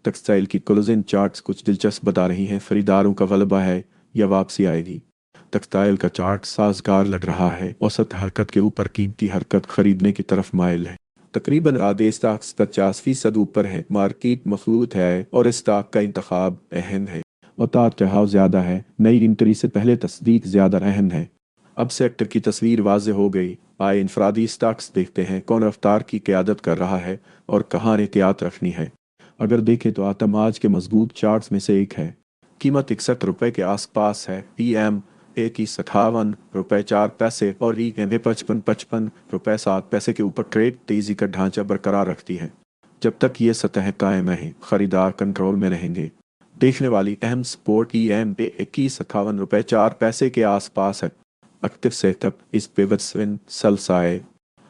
Textile की closing charts कुछ दिलचस्प बता रही हैं। खरीदारों का गलबा है या वापसी आएगी। टेक्सटाइल का चार्ट साजगार लग रहा है। औसत हरकत के ऊपर कीमती हरकत खरीदने की तरफ माइल है। तकरीबन आधे स्टॉक 50% ऊपर है। मार्केट मखलूत है और स्टॉक का इंतखाब अहम है। उतार चढ़ाव ज्यादा है। नई इंट्री से पहले तस्दीक ज्यादा अहम है। अब सेक्टर की तस्वीर वाज़ेह हो गई। आए इनफरादी स्टॉक्स देखते हैं कौन रफ्तार की क़यादत कर रहा है और कहाँ एहतियात रखनी है। अगर देखें तो आतम आज के मजबूत चार्ट्स में से एक है। कीमत 61 रुपये के आसपास है। PM ₹51.04 और EMA 55.55 के ऊपर ट्रेड तेजी का ढांचा बरकरार रखती है। जब तक ये सतह कायम रहे खरीदार कंट्रोल में रहेंगे। देखने वाली अहम सपोर्ट EMA ₹51.04 के आसपास है। Active setup is pivot swing sell side.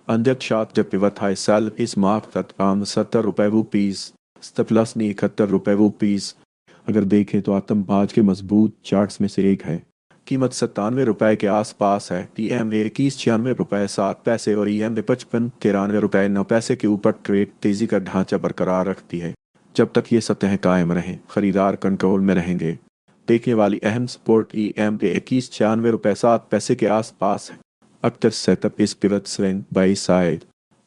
Under chart the pivot high sell is marked at ₹70 stop loss नहीं ₹71। अगर देखें तो आतम आज के मजबूत चार्ट्स में से एक है। कीमत ₹97 के आसपास है। EMA ₹91.07 और EMA ₹55.93 के ऊपर ट्रेड तेजी का ढांचा बरकरार रखती है। जब तक ये सतह कायम रहे खरीदार कंट्रोल में रहेंगे। देखने वाली अहम सपोर्ट EMA ₹91.07 के आसपास है। Active setup is pivot swing buy side.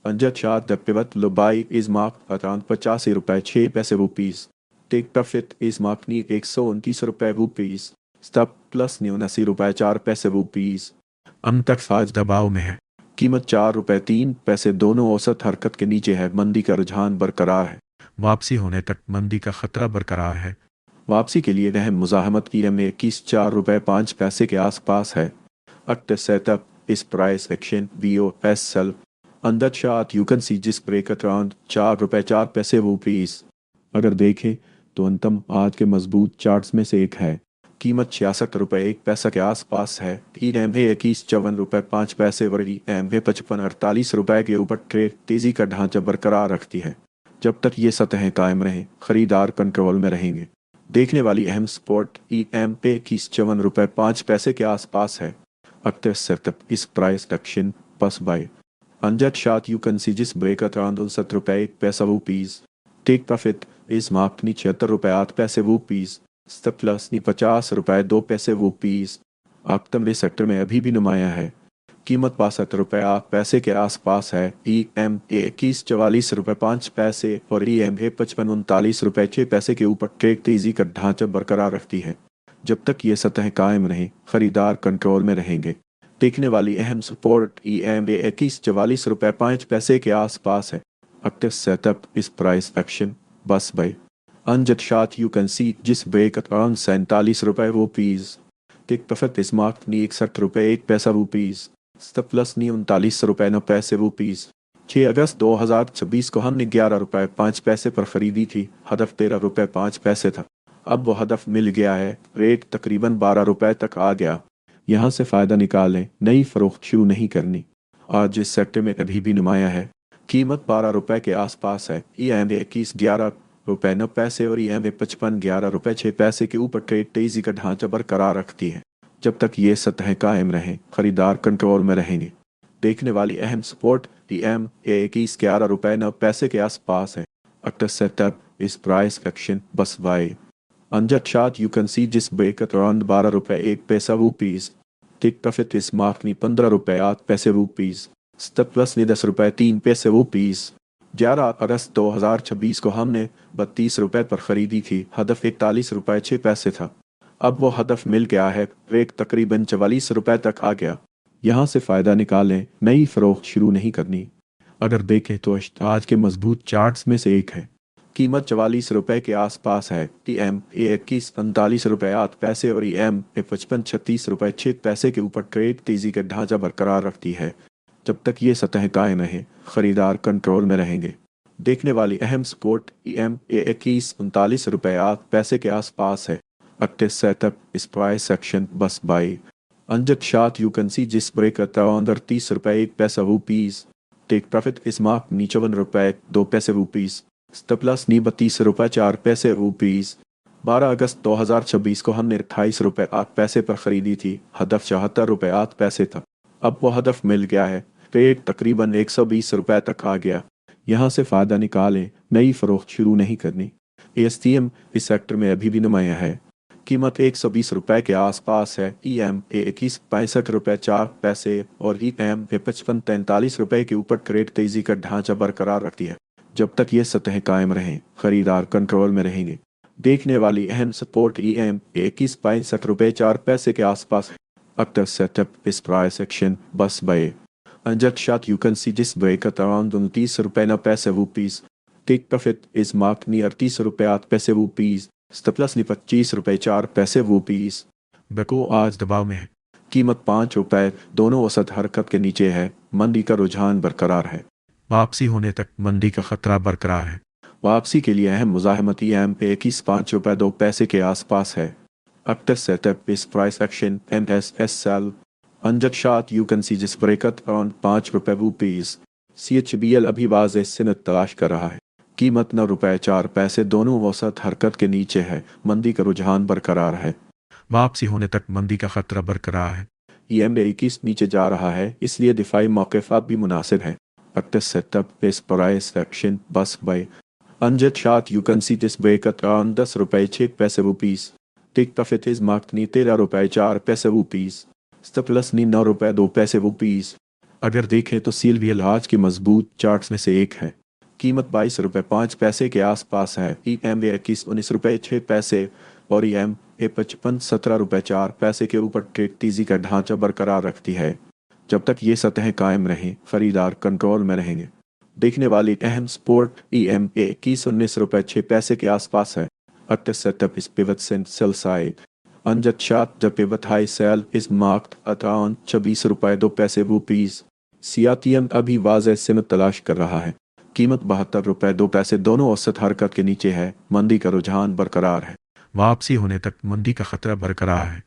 Under chart the pivot low buy is marked around ₹85.06। Take profit is marked near ₹129। Stop plus ₹79.04। तक आज दबाव में है। कीमत ₹4.03 दोनों औसत हरकत के नीचे है। मंदी का रुझान बरकरार है। वापसी होने तक मंदी का खतरा बरकरार है। वापसी के लिए अहम मुज़ाहमत EMA ₹4.05 के आसपास है। Active setup is price action BOS sell. Under chart you can see just break at around ₹4.04। अगर देखें तो अंतम आज के मजबूत चार्ट्स में से एक है। कीमत ₹66.01 के आसपास है। EMA ₹51.05 और EMA ₹55.48 के ऊपर ट्रेड तेजी का ढांचा बरकरार रखती है। जब तक ये सतह कायम रहे खरीदार कंट्रोल में रहेंगे। देखने वाली अहम सपोर्ट EMA ₹54.05 के आसपास है। Active setup is price action plus buy. Under chart you can see just break at around ₹59.01। Take profit is marked ₹76.08। Stop loss ₹50.02। आक्टम sector में अभी भी नुमाया है। कीमत ₹62.08 के आसपास है। EMA ₹44.05 और EMA ₹55.39 के ऊपर ट्रेड तेजी का ढांचा बरकरार रखती है। जब तक ये सतह कायम रहे खरीदार कंट्रोल में रहेंगे। देखने वाली अहम सपोर्ट EMA ₹44.05 के आसपास है। Active setup is price action bus buy. Under chart you can see just break at around ₹47। Take profit is marked ₹61.01। Stop loss ₹39.90। 6 अगस्त 2026 को हमने ₹11.05 पर खरीदी थी। हदफ ₹13.05 था। अब वो हदफ मिल गया है। रेट तकरीबन ₹12 तक आ गया। यहाँ से फ़ायदा निकालें। नई फ़रोख्त शुरू नहीं करनी। आज इस सेक्टर में अभी भी नुमाया है। कीमत ₹12 के आसपास है। EMA ₹11.09 और EMA ₹55.11 के ऊपर ट्रेड तेजी का ढांचा बरकरार रखती है। जब तक ये सतह कायम रहे खरीदार कंट्रोल में रहेंगे। देखने वाली अहम सपोर्ट EMA ₹11.09 के आसपास है। Active setup is price action bus buy. Under chart you can see just break at around ₹12.01। Take profit is marked ₹15.08। Stop loss ₹10.03। 11 अगस्त 2026 को हमने ₹32 पर खरीदी थी। हदफ ₹41.06 था। अब वो हदफ मिल गया है। रेट तकरीबन ₹44 तक आ गया। यहाँ से फ़ायदा निकालें। नई फ़रोख्त शुरू नहीं करनी। अगर देखें तो आज के मजबूत चार्ट्स में से एक है। कीमत ₹44 के आसपास है। EMA ₹41.45 और EMA ₹55.36 के ऊपर ट्रेड तेजी का ढांचा बरकरार रखती है। जब तक ये सतह कायम रहे खरीदार कंट्रोल में रहेंगे। देखने वाली अहम सपोर्ट EMA ₹39.08 के आसपास है। Active setup is price action bus buy. Under chart you can see just break at around ₹30.01। Take profit is marked ₹55.02। Stop loss ₹32.04। 12 अगस्त 2026 को हमने ₹28.08 पर खरीदी थी। हदफ ₹74.08 था। अब वो हदफ मिल गया है। रेट तकरीबन ₹120 तक आ गया। यहाँ से फ़ायदा निकालें। नई फ़रोख्त शुरू नहीं करनी। ASTM इस सेक्टर में अभी भी नुमाया है। कीमत 120 रुपए के आसपास है। EMA 21.65 रुपए 4 पैसे और EMA 55-43 रुपए के ऊपर ट्रेड तेजी का ढांचा बरकरार रखती है। जब तक ये सतह कायम रहें, खरीदार कंट्रोल में रहेंगे। देखने वाली अहम सपोर्ट EMA 21.65 रुपए 4 पैसे के आसपास है। After setup this price action bus by unjust shot you can see this break at around 29 रुपए 9 पैसे rupees. Take profit is marked near 30 रुपए 8 पैसे rupees. Stop loss ने 25 रुपए 4 पैसे rupees. बेको आज दबाव में है। कीमत 5 रुपए दोनों औसत हरकत के नीचे है। मंदी का रुझान बरकरार है। वापसी होने तक मंदी का खतरा बरकरार है। वापसी के लिए अहम मुज़ाहमत EMA 21 रुपए 2 पैसे के आसपास है। After setup is price action MSSL unjust shot you can see this break at around 5 रुपए rupees. CHBL अभी वाज़ेह सिनत तलाश कर रहा है। कीमत 9 रुपए 4 पैसे दोनों औसत हरकत के नीचे है। मंदी का रुझान बरकरार है। वापसी होने तक मंदी का खतरा बरकरार है। EMA 21 नीचे जा रहा है, इसलिए दिफाई मौक़िफ़ भी मुनासिब है। After setup is price action bus by unjust shot you can see this break at around 10 रुपए 6 पैसे rupees. Tick profit is marked नी 13 रुपए 4 पैसे rupees. स्टॉप लॉस नी 9 रुपए 2 पैसे rupees. अगर देखें तो CLVL आज की मजबूत चार्ट्स में से एक है। कीमत 22 रुपए 5 पैसे के आसपास है। EMA 21 रुपए 6 पैसे और EMA 55 रुपए 4 पैसे के ऊपर ट्रेड तेजी का ढांचा बरकरार रखती है। जब तक ये सतह कायम रहें, खरीदार कंट्रोल में रहेंगे। देखने वाली अहम सपोर्ट EMA 19 रुपए 6 पैसे के आसपास है। After setup is pivot and sell side. Unjust shot the pivot high sell is marked at around 26 रुपए 2 पैसे rupees. CATM अभी वाज़ेह सिमत तलाश कर रहा है। कीमत 72 रुपए 2 पैसे दोनों औसत हरकत के नीचे है। मंदी का रुझान बरकरार है। वापसी होने तक मंदी का खतरा बरकरार है।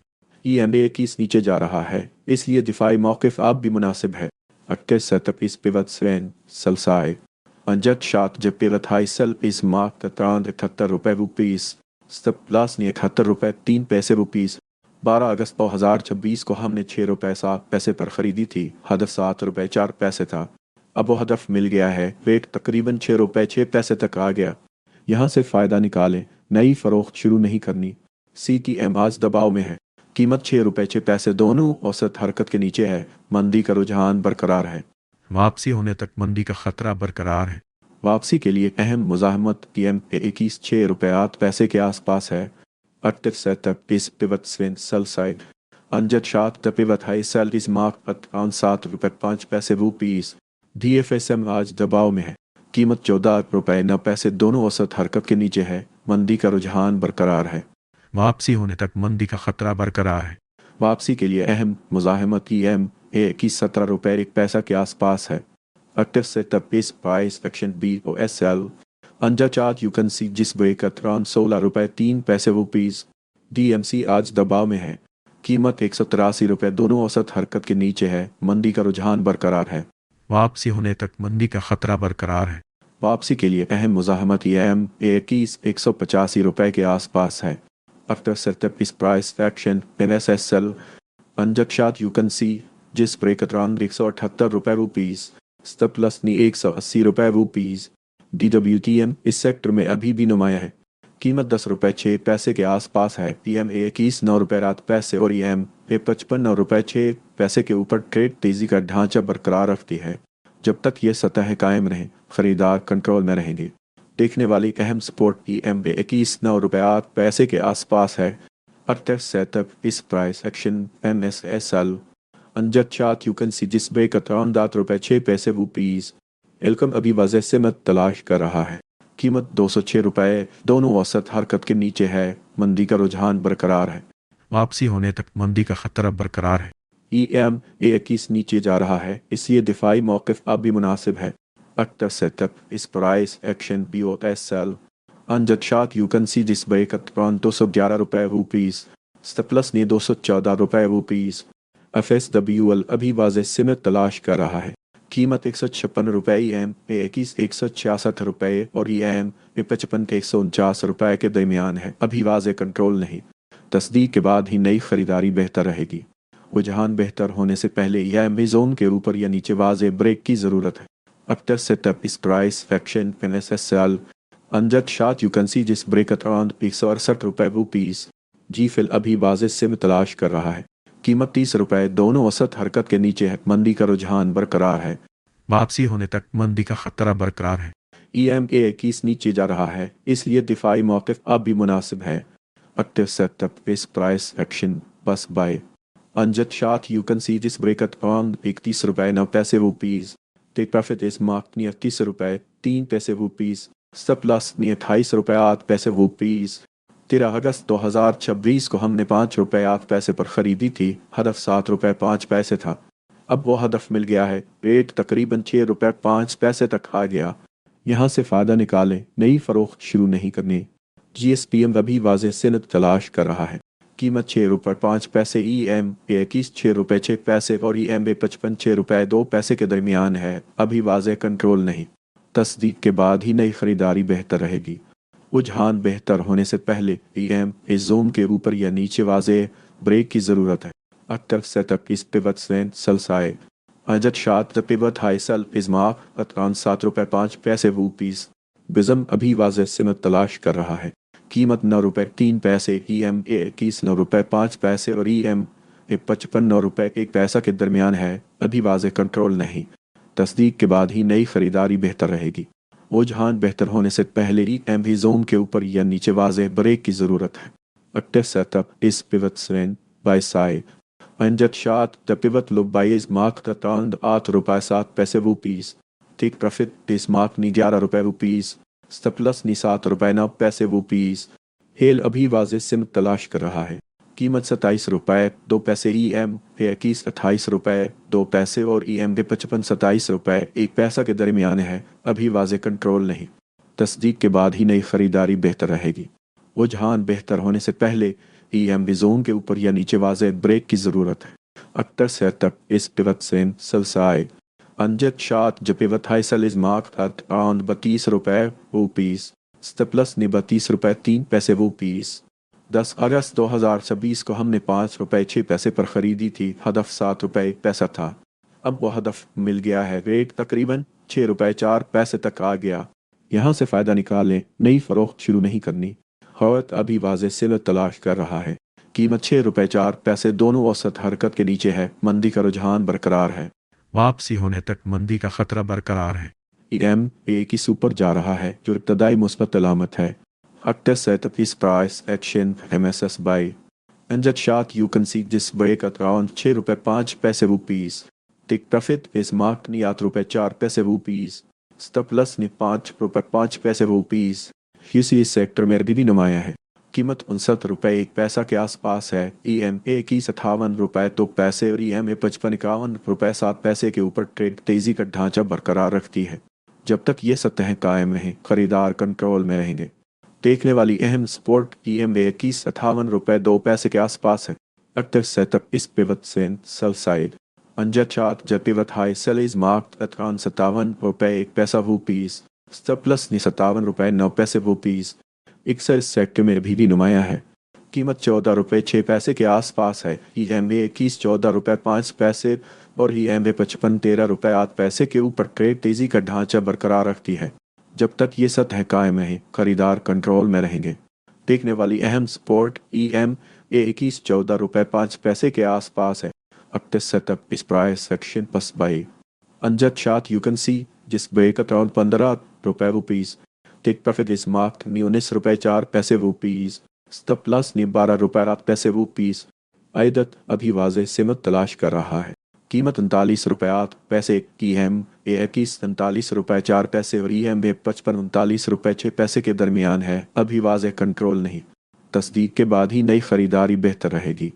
EMA 21 नीचे जा रहा है, इसलिए दिफाई मौक़िफ़ भी मुनासिब है। After setup is pivot and sell side. Unjust shot the pivot high sell is marked at around 78 रुपए rupees. स्टॉप लॉस ने 71 रुपए 3 पैसे rupees. 12 अगस्त 2026 को हमने 6 रुपए 7 पैसे पर खरीदी थी। हदफ 7 रुपए 4 पैसे था। अब वो हदफ मिल गया है। रेट तकरीबन 6 रुपए 6 पैसे तक आ गया। यहाँ से फ़ायदा निकालें। नई फ़रोख्त शुरू नहीं करनी। CTM आज दबाव में है। कीमत 6 रुपए 6 पैसे दोनों औसत हरकत के नीचे है। मंदी का रुझान बरकरार है। वापसी होने तक मंदी का खतरा बरकरार है। वापसी के लिए अहम मुज़ाहमत EMA 21 6 रुपए 8 पैसे के आसपास है। After setup is pivot swing sell side. Unjust shot the pivot high sell is marked at around 7 रुपए 5 पैसे rupees. DFSM आज दबाव में है। कीमत 14 रुपए 9 पैसे दोनों औसत हरकत के नीचे है। मंदी का रुझान बरकरार है। वापसी होने तक मंदी का खतरा बरकरार है। वापसी के लिए अहम मुज़ाहमत EMA 17 रुपए 1 पैसा के आसपास है। After setup is price action BOSL. Unjust chart you can see जिस ब्रेक at around 16 रुपए 3 पैसे rupees. DMC आज दबाव में है। कीमत 183 रुपए दोनों औसत हरकत के नीचे है। मंदी का रुझान बरकरार है। वापसी होने तक मंदी का खतरा बरकरार है। वापसी के लिए अहम मुज़ाहमत EMA 185 रुपए के आसपास है। After setup is price action NSSL. Unjust chart you can see जिस ब्रेक at around 178 रुपए rupees. स्टॉप लॉस नी 180 रुपए rupees. DWTM इस सेक्टर में अभी भी नुमाया है। कीमत 10 रुपए 6 पैसे के आसपास है। EMA 21 9 रुपए 7 पैसे और EMA 55 रुपए 6 पैसे के ऊपर ट्रेड तेजी का ढांचा बरकरार रखती है। जब तक ये सतह कायम रहे, खरीदार कंट्रोल में रहेंगे। देखने वाली अहम सपोर्ट EMA 21 9 रुपए 8 पैसे के आसपास है। After setup is price action MSSL. Unjust chart you can see this break at around 8 रुपए 6 पैसे rupees. एलकम अभी वाज़ेह सिमत तलाश कर रहा है। कीमत 206 रुपए दोनों औसत हरकत के नीचे है। मंदी का रुझान बरकरार है। वापसी होने तक मंदी का खतरा बरकरार है। EMA 21 नीचे जा रहा है, इसलिए दिफाई मौक़िफ़ भी मुनासिब है। After setup is price action BOSL. Unjust shot you can see this break at around 211 रुपए rupees. स्टॉप लॉस ने 214 रुपए rupees. FSWL अभी वाज़ेह सिमत तलाश कर रहा है। कीमत 156 रुपए EMA 21 166 रुपए और EMA 55 149 रुपए के दरमियान है। अभी वाज़ेह कंट्रोल नहीं। तस्दीक के बाद ही नई खरीदारी बेहतर रहेगी। रुझान बेहतर होने से पहले EMA जोन के ऊपर या नीचे वाज़ेह ब्रेक की ज़रूरत है। After setup is price action NSSL. अनजट शार्ट यू कैन सी जिस ब्रेक अराउंड 168 रुपए रुपीस। जी फिल अभी वाजे से में तलाश कर रहा है। कीमत 30 रुपए, दोनों औसत हरकत के नीचे है। मंदी का रुझान बरकरार है। वापसी होने तक मंदी का खतरा बरकरार है। EMA21 नीचे जा रहा है, इसलिए दिफाई मौक़िफ़ अब भी मुनासिब है। एक्टिव सेटअप इस price action BOS buy. On the short you can see this break around 31 rupaye 9 paise rupees. Take profit इस मार्क नियर 30 रुपए 3 पैसे रुपीस। सरप्लस नियर 28 रुपए 8 पैसे रुपीस। 13 अगस्त 2026 को हमने 5 रुपए 8 पैसे पर खरीदी थी। हदफ 7 रुपए 5 पैसे था। अब वो हदफ मिल गया है। रेट तकरीबन 6 रुपए 5 पैसे तक आ गया। यहाँ से फ़ायदा निकालें, नई फ़रोख्त शुरू नहीं करनी। GSPM अभी वाज़ेह सनद तलाश कर रहा है। कीमत 6 रुपए 5 पैसे, EMA21 6 रुपए 6 पैसे और EMA55 6 रुपए 2 पैसे के दरमियान है। अभी वाज़ेह कंट्रोल नहीं। तस्दीक के बाद ही नई खरीदारी बेहतर रहेगी। रुझान बेहतर होने से पहले EMA जोन के ऊपर या नीचे वाज़ेह ब्रेक की ज़रूरत है। Active setup is pivot swing sell side. On the chart the pivot high sell इज़मा अतरान 7 रुपए 5 पैसे रुपीस। बिज़म अभी वाज़ेह सिमत तलाश कर रहा है। कीमत 9 रुपए 3 पैसे, EMA21 9 रुपए 5 पैसे और EMA55 9 रुपए 1 पैसा के दरमियान है। अभी वाज़ेह कंट्रोल नहीं। तस्दीक के बाद ही नई खरीदारी बेहतर रहेगी। रुझान बेहतर होने से पहले EMA जोन के ऊपर या नीचे वाज़ेह ब्रेक की ज़रूरत है। Active setup is pivot swing buy side. On the chart the pivot low buy is mark the around 8 rupaye 7 paise rupees. Take profit इस mark near 11 rupaye rupees. Surplus नी 7 रुपए 9 पैसे रुपीस। हेल अभी वाज़ेह सिम तलाश कर रहा है। कीमत 27 रुपए 2 पैसे, EMA21 28 रुपए 2 पैसे और EMA55 27 रुपए 1 पैसा के दरमियान है। अभी वाज़ेह कंट्रोल नहीं। तस्दीक के बाद ही नई खरीदारी बेहतर रहेगी। रुझान बेहतर होने से पहले EMA जोन के ऊपर या नीचे वाज़ेह ब्रेक की ज़रूरत है। Active setup is pivot swing सलसाए। अनजट शात जो पिवट हाई सल इज मार्क एट अराउंड 32 रुपए रुपीस। सरप्लस ने 32 रुपए 3 पैसे रुपीस। 10 अगस्त 2026 को हमने 5 रुपए 6 पैसे पर खरीदी थी। हदफ 7 रुपए 1 पैसा था। अब वो हदफ मिल गया है। रेट तकरीबन 6 रुपए 4 पैसे तक आ गया। यहाँ से फ़ायदा निकालें, नई फ़रोख्त शुरू नहीं करनी। खौत अभी वाज़ेह सिल तलाश कर रहा है। कीमत 6 रुपए 4 पैसे, दोनों औसत हरकत के नीचे है। मंदी का रुझान बरकरार है। वापसी होने तक मंदी का खतरा बरकरार है। EMA21 ऊपर जा रहा है, जो इब्तदाई मुस्बत अलामत है। एक्टर सेटअप इस price action MSS buy. On the chart you can see this break around 6 rupaye 5 paise rupees. Take profit इस मार्क नी 8 रुपए 4 पैसे रुपीस। सरप्लस ने 5 रुपए 5 पैसे रुपीस। इसी सेक्टर में अभी भी नुमाया है। कीमत 59 रुपए 1 पैसा के आसपास है। EMA21 58 रुपए 2 पैसे और EMA55 51 रुपए 7 पैसे के ऊपर ट्रेड तेजी का ढांचा बरकरार रखती है। जब तक ये सतहें कायम रहें, खरीदार कंट्रोल में रहेंगे। देखने वाली अहम स्पोर्ट EMA21 58 रुपए 2 पैसे के आसपास है। Active setup is pivot swing sell side. On the chart जब pivot high sell is marked at 57 rupaye 1 paisa rupees. Surplus ने 57 रुपए 9 पैसे रुपीस। इक्सर सेक्टर में अभी भी नुमाया है। कीमत 14 रुपए 6 पैसे के आसपास है। EMA21 14 रुपए 5 पैसे और EMA55 13 रुपए 8 पैसे के ऊपर ट्रेड तेजी का ढांचा बरकरार रखती है। जब तक ये सतह कायम है, खरीदार कंट्रोल में रहेंगे। देखने वाली अहम सपोर्ट EMA21 14 रुपए 5 पैसे के आसपास है। एक्टिव सेटअप इस प्राइस सेक्शन पस by. On the chart you can see जिस ब्रेक अराउंड 15 रुपए रुपीस। टेक प्रॉफिट इस मार्क 19 रुपए 4 पैसे रुपीस। सरप्लस ने 12 रुपए 8 पैसे रुपीस। आयदत अभी वाज़ेह सिमत तलाश कर रहा है। कीमत 39 रुपए 8 पैसे की EMA21 39 रुपए 4 पैसे और EMA55 39 रुपए 6 पैसे के दरमियान है। अभी वाज़ेह कंट्रोल नहीं। तस्दीक के बाद ही नई खरीदारी बेहतर रहेगी।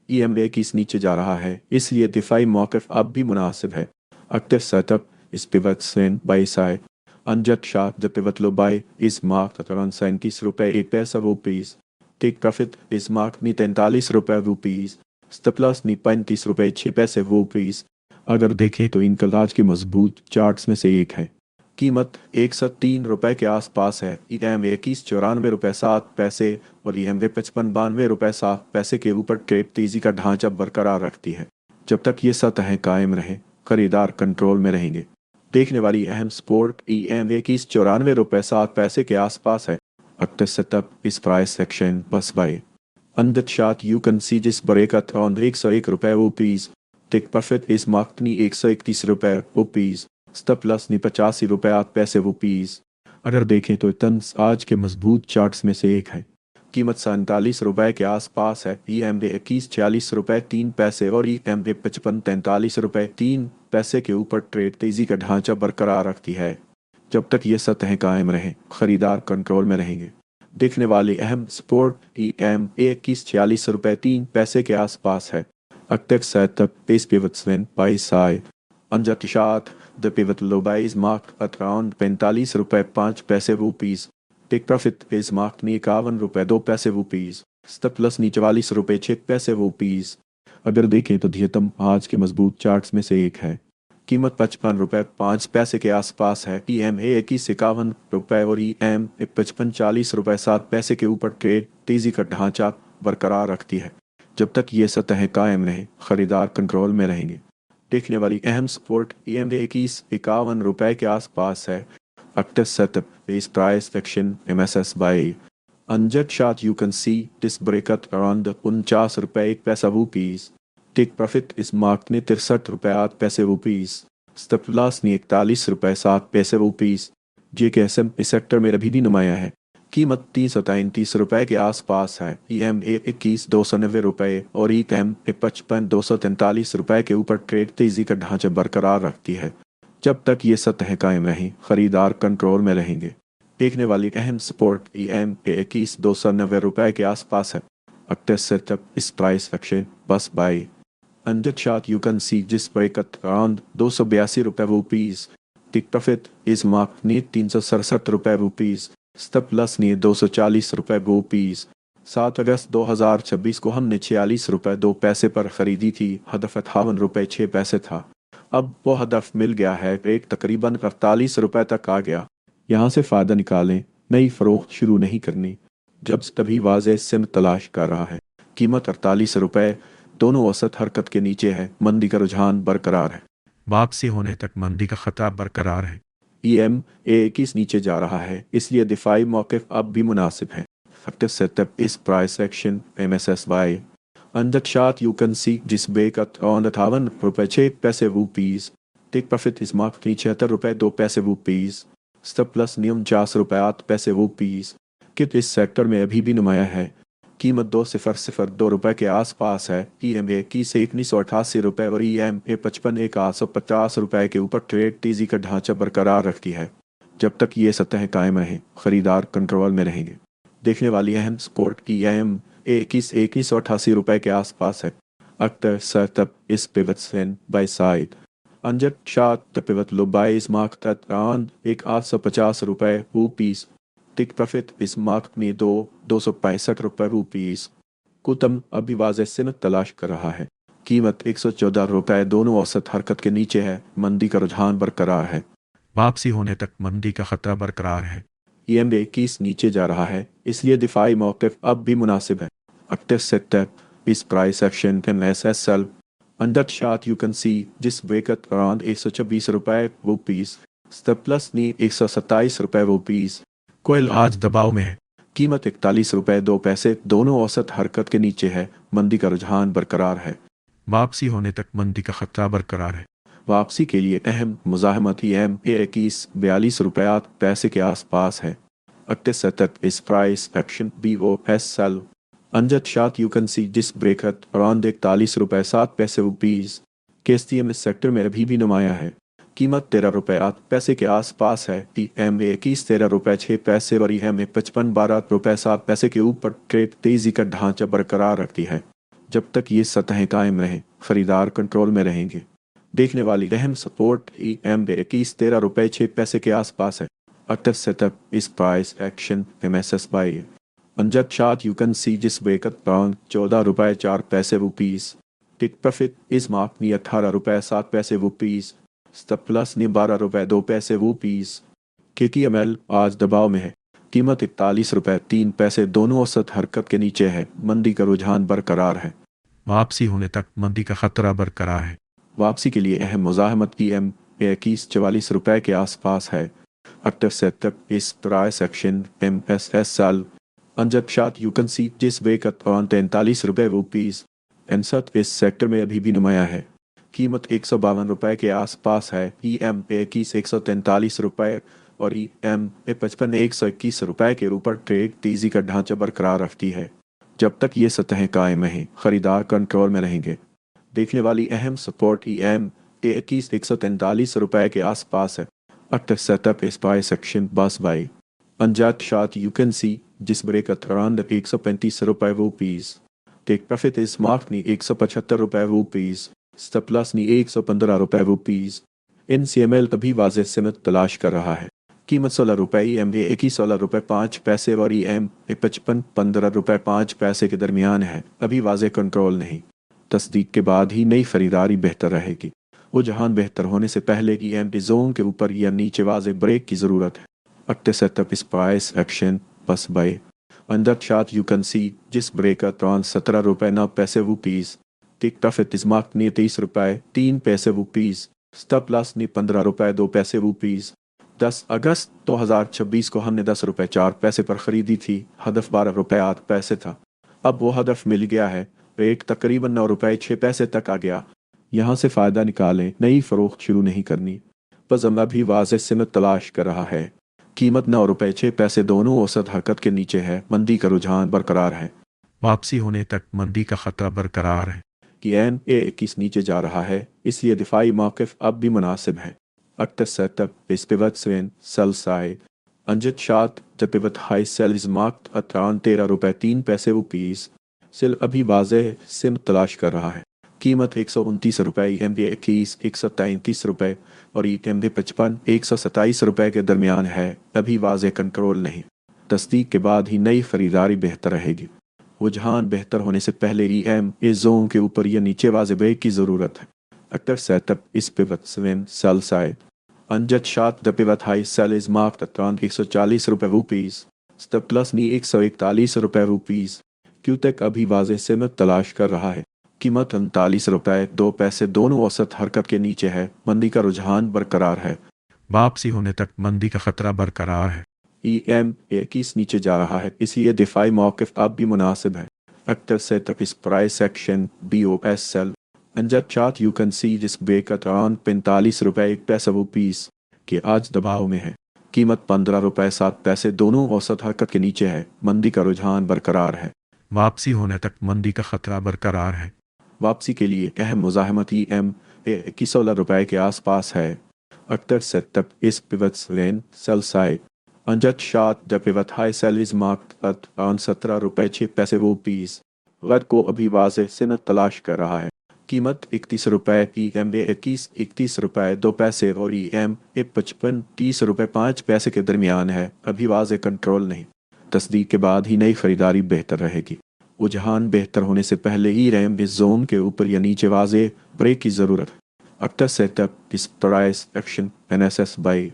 EMA21 नीचे जा रहा है, इसलिए दिफाई मौक़िफ़ अब भी मुनासिब है। Active setup is pivot swing buy side. On the chart the pivot low buy is mark around 37 rupaye 1 paisa rupees. Take profit इस mark near 43 rupaye rupees. Surplus नी 35 रुपए 6 पैसे रुपीस। अगर देखें तो इनकलाज के मजबूत चार्ट्स में से एक है। कीमत 103 रुपए के आसपास है। EMA21 94 रुपए 7 पैसे और EMA55 92 रुपए 7 पैसे के ऊपर ट्रेड तेजी का ढांचा बरकरार रखती है। जब तक ये सतहें कायम रहे, खरीदार कंट्रोल में रहेंगे। देखने वाली अहम स्पोर्ट EM 21 94 रुपए 7 पैसे के आसपास है। अक्टर सेटअप इस प्राइस सेक्शन बस buy under chart you can see this ब्रेकअट on 101 रुपए रुपीज टेक प्रॉफिट इस मार्कनी 131 रुपए रुपीज स्टॉप लॉस नी 85 रुपए 8 पैसे रुपीज। अगर देखें तो तंस आज के मजबूत चार्ट्स में से एक है। कीमत 47 रुपए के आसपास है। EMA 21 46 रुपए 3 पैसे और EMA 55 43 रुपए 3 पैसे के ऊपर ट्रेड तेजी का ढांचा बरकरार रखती है। जब तक ये सतह कायम रहे खरीदार कंट्रोल में रहेंगे। देखने वाली अहम सपोर्ट EMA 21 46 रुपए 3 पैसे के आसपास है। Active setup pace pivot swing buy side on the chart the pivot low buy is mark at around 45 rupaye 5 paise rupees take profit is mark near 51 rupaye 2 पैसे रुपीज स्टॉप प्लस नी 44 रुपए 6 पैसे रुपीज। अगर देखें तो धियतम आज के मजबूत चार्ट्स में से एक है। कीमत 55 रुपए 5 पैसे के आसपास है। EMA 21 51 रुपए और EMA 55 40 रुपए 7 पैसे के ऊपर ट्रेड तेजी का ढांचा बरकरार रखती है। जब तक ये सतह कायम रहे खरीदार कंट्रोल में रहेंगे। देखने वाली अहम सपोर्ट EMA 21 51 रुपए के आसपास है। अक्टर सेटअप इस price section MSS buy on the chart you can see this break at around 49 rupaye 1 paisa rupees take profit इस मार्क ने 63 रुपए 8 पैसे रुपीज स्टॉप लॉस ने 41 रुपए 7 पैसे रुपीज। JKSM इस सेक्टर में अभी भी नुमाया है। कीमत 333 रुपए के आसपास है। EMA 21 290 रुपए और EMA 55 243 रुपए के ऊपर ट्रेड तेजी का ढांचा बरकरार रखती है। जब तक ये सतह कायम रही खरीदार कंट्रोल में रहेंगे। देखने वाली अहम सपोर्ट EMA 21 290 रुपए के आसपास है। अक्टर सेटअप इस प्राइस सेक्शन बस by under chart you can see this break at around 282 रुपए रुपीज टेक प्रॉफिट इस मार्क ने 367 रुपए रुपीज स्टॉप लॉस ने 240 रुपए रुपीज। 7 अगस्त 2026 को हमने 46 रुपए 2 पैसे पर खरीदी थी। हदफ 58 रुपए 6 पैसे था। अब वो हदफ मिल गया है। एक तकरीबन 48 रुपए तक आ गया। यहाँ से फ़ायदा निकालें। नई फरोख्त शुरू नहीं करनी जब तभी वाज़ेह सिम तलाश कर रहा है। कीमत 48 रुपए दोनों औसत हरकत के नीचे है। मंदी का रुझान बरकरार है। वापसी होने तक मंदी का खतरा बरकरार है। EMA 21 नीचे जा रहा है इसलिए दिफाई मौक़िफ़ अब भी मुनासिब है। फैक्टर सेटअप इस price section MSS by under chart you can see this ब्रेकअट on 58 रुपए 6 पैसे रुपीज टेक प्रॉफिट इस मार्क 76 रुपए 2 पैसे रुपीज स्टॉप प्लस नियम 49 रुपए 8 पैसे रुपीज। किट इस सेक्टर में अभी भी नुमाया है। कीमत 2002 रुपए के आसपास है। EMA 1988 रुपए और EMA 55 रुपए के ऊपर ट्रेड तेजी का ढांचा बरकरार रखती है। जब तक ये सतह कायम रहे खरीदार कंट्रोल में रहेंगे। देखने वाली अहम सपोर्ट की EMA 21 रुपए के आसपास है। Active setup is pivot swing buy side on the chart the pivot low buy is mark at around 850 rupaye rupees take profit इस मार्क में 265 रुपए रुपीज। कुतम अभी वाज़ेह सिम तलाश कर रहा है। कीमत 114 रुपए दोनों औसत हरकत के नीचे है। मंदी का रुझान बरकरार है। वापसी होने तक मंदी का खतरा बरकरार है। EMA 21 नीचे जा रहा है इसलिए दिफाई मौक़िफ़ अब भी मुनासिब है। अक्टर सेक्टर इस price action MSS under chart you can see this break at around 126 रुपए रुपीज स्टॉप प्लस नी 127 रुपए रुपीज। कोयल आज दबाव में है। कीमत 41 रुपए 2 पैसे दोनों औसत हरकत के नीचे है। मंदी का रुझान बरकरार है। वापसी होने तक मंदी का खतरा बरकरार है। वापसी के लिए अहम मुज़ाहमत EMA 21 42 रुपए 8 पैसे के आसपास है। अक्टर सेटअप इस price action BOS on the chart you can see this break at around 41 रुपए 7 पैसे रुपीज KSTM इस सेक्टर में अभी भी नुमाया है। कीमत 13 रुपए 8 पैसे के आसपास है। EMA 21 13 रुपए 6 पैसे और EMA 55 12 रुपए 7 पैसे के ऊपर ट्रेड तेजी का ढांचा बरकरार रखती है। जब तक ये सतह कायम रहे खरीदार कंट्रोल में रहेंगे। देखने वाली अहम सपोर्ट EMA 21 13 रुपए 6 पैसे के आसपास है। अक्टर सेटअप इस price action MSS buy on the chart you can see this break at around 14 rupaye 4 paise rupees take profit इस मार्क ने 18 रुपए 7 पैसे रुपीज स्टॉप प्लस ने 12 रुपए 2 पैसे रुपीज। KTML आज दबाव में है। कीमत 41 रुपए 3 पैसे दोनों औसत हरकत के नीचे है। मंदी का रुझान बरकरार है। वापसी होने तक मंदी का खतरा बरकरार है। वापसी के लिए अहम मुज़ाहमत EMA 2144 के आसपास है। Active setup is transaction MSSL on the you can see this way का 43 रुपये रुपीज़ एनसठ इस सेक्टर में अभी भी नुमाया है। कीमत 152 रुपये के आसपास है। EM21 143 रुपये और EM55 121 रुपये के ऊपर ट्रेड तेजी का ढांचा बरकरार रखती है। जब तक ये सतहें कायम हैं, खरीदार कंट्रोल में रहेंगे। देखने वाली अहम सपोर्ट EM21 143 रुपये के आसपास है। एक्टिव सेटअप इस बाय सेक्शन बस by अनजात Shah you can see जिस ब्रेक अराउंड 135 रुपये रुपीज़ टेक प्रॉफिट इस मार्क नी 175 रुपये रुपीज़ स्टॉप प्लस नी 115 रुपये रुपीज़ इन CML तभी वाज़ेह सिमत तलाश कर रहा है। कीमत 16 रुपये EMA 21 रुपये 5 पैसे और EM 55 15 रुपये 5 पैसे के दरमियान है। अभी वाज़ेह कंट्रोल नहीं। तस्दीक के बाद ही नई खरीदारी बेहतर रहेगी। वो जहान बेहतर होने से पहले EM जोन के ऊपर या नीचे वाज़ेह ब्रेक की ज़रूरत है। एक्टिव सेटअप इस प्राइस एक्शन बस बाय अंदर शात यू कैन सी जिस ब्रेक का 17 रुपये 9 पैसे रुपीज़ टिक प्रॉफिट इस मार्क ने 23 रुपये 3 पैसे रुपीज़ स्टॉप लॉस ने 15 रुपये 2 पैसे रुपीज़ 10 अगस्त 2026 को हमने 10 रुपये 4 पैसे पर ख़रीदी थी। हदफ 12 रुपये 8 पैसे था। अब वो हदफ मिल गया है। रेट तकरीबन 9 रुपये 6 पैसे तक आ गया। यहाँ से फ़ायदा निकालें। नई फ़रोख्त शुरू नहीं करनी। बस अमला भी वाज़ेह सिमत तलाश कर रहा है। कीमत 9 रुपये 6 पैसे दोनों औसत हरकत के नीचे है। मंदी का रुझान बरकरार है। वापसी होने तक मंदी का खतरा बरकरार है कि MA21 नीचे जा रहा है, इसलिए दिफाई मौक़िफ़ अब भी मुनासिब है। Active setup is pivot swing sell side on the chart the pivot high sell is marked at 13 rupaye 3 पैसे रुपीज़ सेल अभी वाज़ेह सिमत तलाश कर रहा है। कीमत 129 रुपये MA21 133 रुपये और MA55 127 रुपये के दरमियान है। अभी वाज़ेह कंट्रोल नहीं। तस्दीक के बाद ही नई खरीदारी बेहतर रहेगी। रुझान बेहतर होने से पहले EM जोन के ऊपर या नीचे वाज़ेह ब्रेक की ज़रूरत है। Active setup is pivot swing sell side on the chart the pivot high sell is marked at 140 rupaye rupees stop plus नी 141 रुपये रुपीज़ क्यू तक अभी वाज़ेह सिमत तलाश कर रहा है। कीमत 39 रुपये 2 पैसे दोनों औसत हरकत के नीचे है। मंदी का रुझान बरकरार है। वापसी होने तक मंदी का खतरा बरकरार है। EM21 नीचे जा रहा है, इसलिए दिफाई मौक़िफ़ अब भी मुनासिब है। एक्टिव सेटअप इस price section BOS sell on the chart you can see जिस ब्रेक अराउंड 45 रुपये 1 पैसा रुपीज़ के आज दबाव में है। कीमत 15 रुपये 7 पैसे दोनों औसत हरकत के नीचे है। मंदी का रुझान बरकरार है। वापसी होने तक मंदी का खतरा बरकरार है। वापसी के लिए अहम मुज़ाहमत EM21 रुपये के आसपास है। Active setup is pivot swing sell side on the chart the pivot high sell is marked at 17 rupaye 6 पैसे रुपीज़ गद को अभी वाज़ेह सिमत तलाश कर रहा है। कीमत 31 रुपये EM21 31 रुपये 2 पैसे और EM55 30 रुपये 5 पैसे के दरमियान है। अभी वाज़ेह कंट्रोल नहीं। तस्दीक के बाद ही नई खरीदारी बेहतर रहेगी। रुझान बेहतर होने से पहले ही EM जोन के ऊपर या नीचे वाज़ेह ब्रेक की ज़रूरत है। एक्टिव सेटअप इस price action NSS buy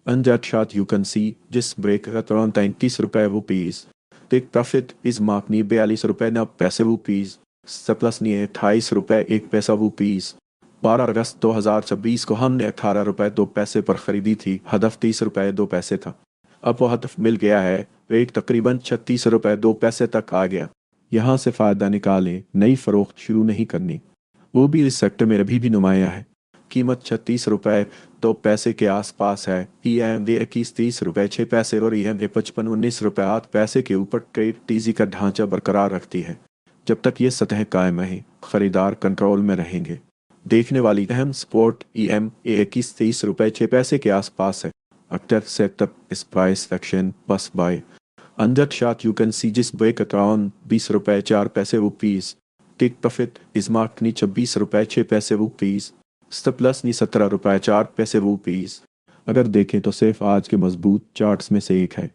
on the chart you can see जिस ब्रेक का 33 रुपये रुपीज़ टेक प्रॉफिट इस मार्क नी 42 रुपये 9 पैसे रुपीज़ सप्लस नी 28 रुपये 1 पैसा रुपीज़ 12 अगस्त 2026 को हमने 18 रुपये 2 पैसे पर ख़रीदी थी। हदफ 30 रुपये 2 पैसे था। अब वो हदफ मिल गया है। रेट तकरीबन 36 रुपये 2 पैसे तक आ गया। यहाँ से फ़ायदा निकालें। नई फ़रोख्त शुरू नहीं करनी। वो भी इस सेक्टर में अभी भी नुमाया है। कीमत 36 रुपये 2 पैसे के आसपास है। EM21 30 रुपये 6 पैसे और EM55 19 रुपये 8 पैसे के ऊपर ट्रेड तेजी का ढांचा बरकरार रखती है। जब तक ये सतह कायम है, खरीदार कंट्रोल में रहेंगे। देखने वाली अहम सपोर्ट EM21 30 रुपये 6 पैसे के आसपास है। एक्टिव सेटअप इस प्राइस सेक्शन बस buy under shot you can see जिस ब्रेक अराउंड 20 रुपये 4 पैसे रुपीज़ टेक प्रॉफिट इस मार्क नी 26 रुपये 6 पैसे रुपीज़ स्टॉप प्लस नी 17 रुपये 4 पैसे रुपीज़। अगर देखें तो सिर्फ आज के मजबूत चार्ट्स में से एक है।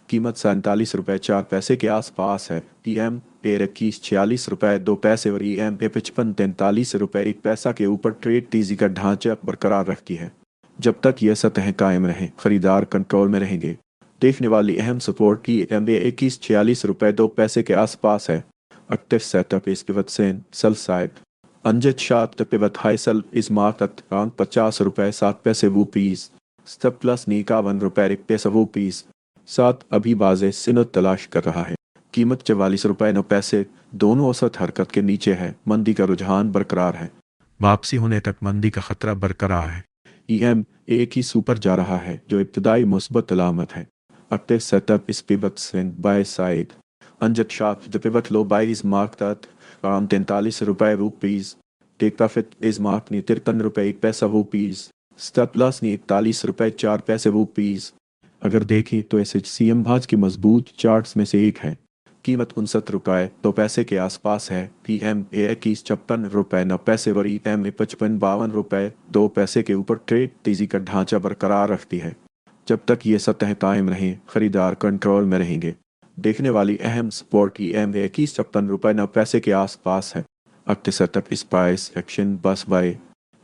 कीमत 47 रुपये 4 पैसे के आसपास है। EM21 46 रुपये 2 पैसे और EM55 43 रुपये 1 पैसा के ऊपर ट्रेड तेजी का ढांचा बरकरार रखती है। जब तक यह सतह कायम रहे, खरीदार कंट्रोल में रहेंगे। देखने वाली अहम सपोर्ट की EM21 46 रुपये 2 पैसे के आसपास है। एक्टिव सेटअप इसके वजह sell side Anjet Shah Pivat Haisal is marked at around 50 रुपए 7 पैसे वो पीस। स्टेप प्लस ने 51 रुपए 1 पैसा वो पीस। साथ अभी बाजे सिनत तलाश कर रहा है। कीमत 44 रुपए 9 पैसे, दोनों औसत हरकत के नीचे है। मंदी का रुझान बरकरार है। वापसी होने तक मंदी का खतरा बरकरार है। EM एक ही ऊपर जा रहा है जो इब्तदाई मुस्बत अलामत है। Active setup is pivot swing buy side. Anjet Shah, the pivot low buy is marked at around 43 रुपए rupees. Take profit is marked near 53 रुपए 1 पैसा rupees. Stop loss near 41 रुपए 4 पैसे rupees. अगर देखें तो SHCM भाज की मजबूत चार्ट्स में से एक है। कीमत 59 रुपए 2 पैसे के आसपास है। PM 51 रुपए 9 पैसे और EM 55 रुपए 2 पैसे के ऊपर ट्रेड तेजी का ढांचा बरकरार रखती है। जब तक ये सतह कायम रहें, खरीदार कंट्रोल में रहेंगे। देखने वाली अहम सपोर्ट EM 51 रुपए 9 पैसे के आसपास है। Active setup is price action bus by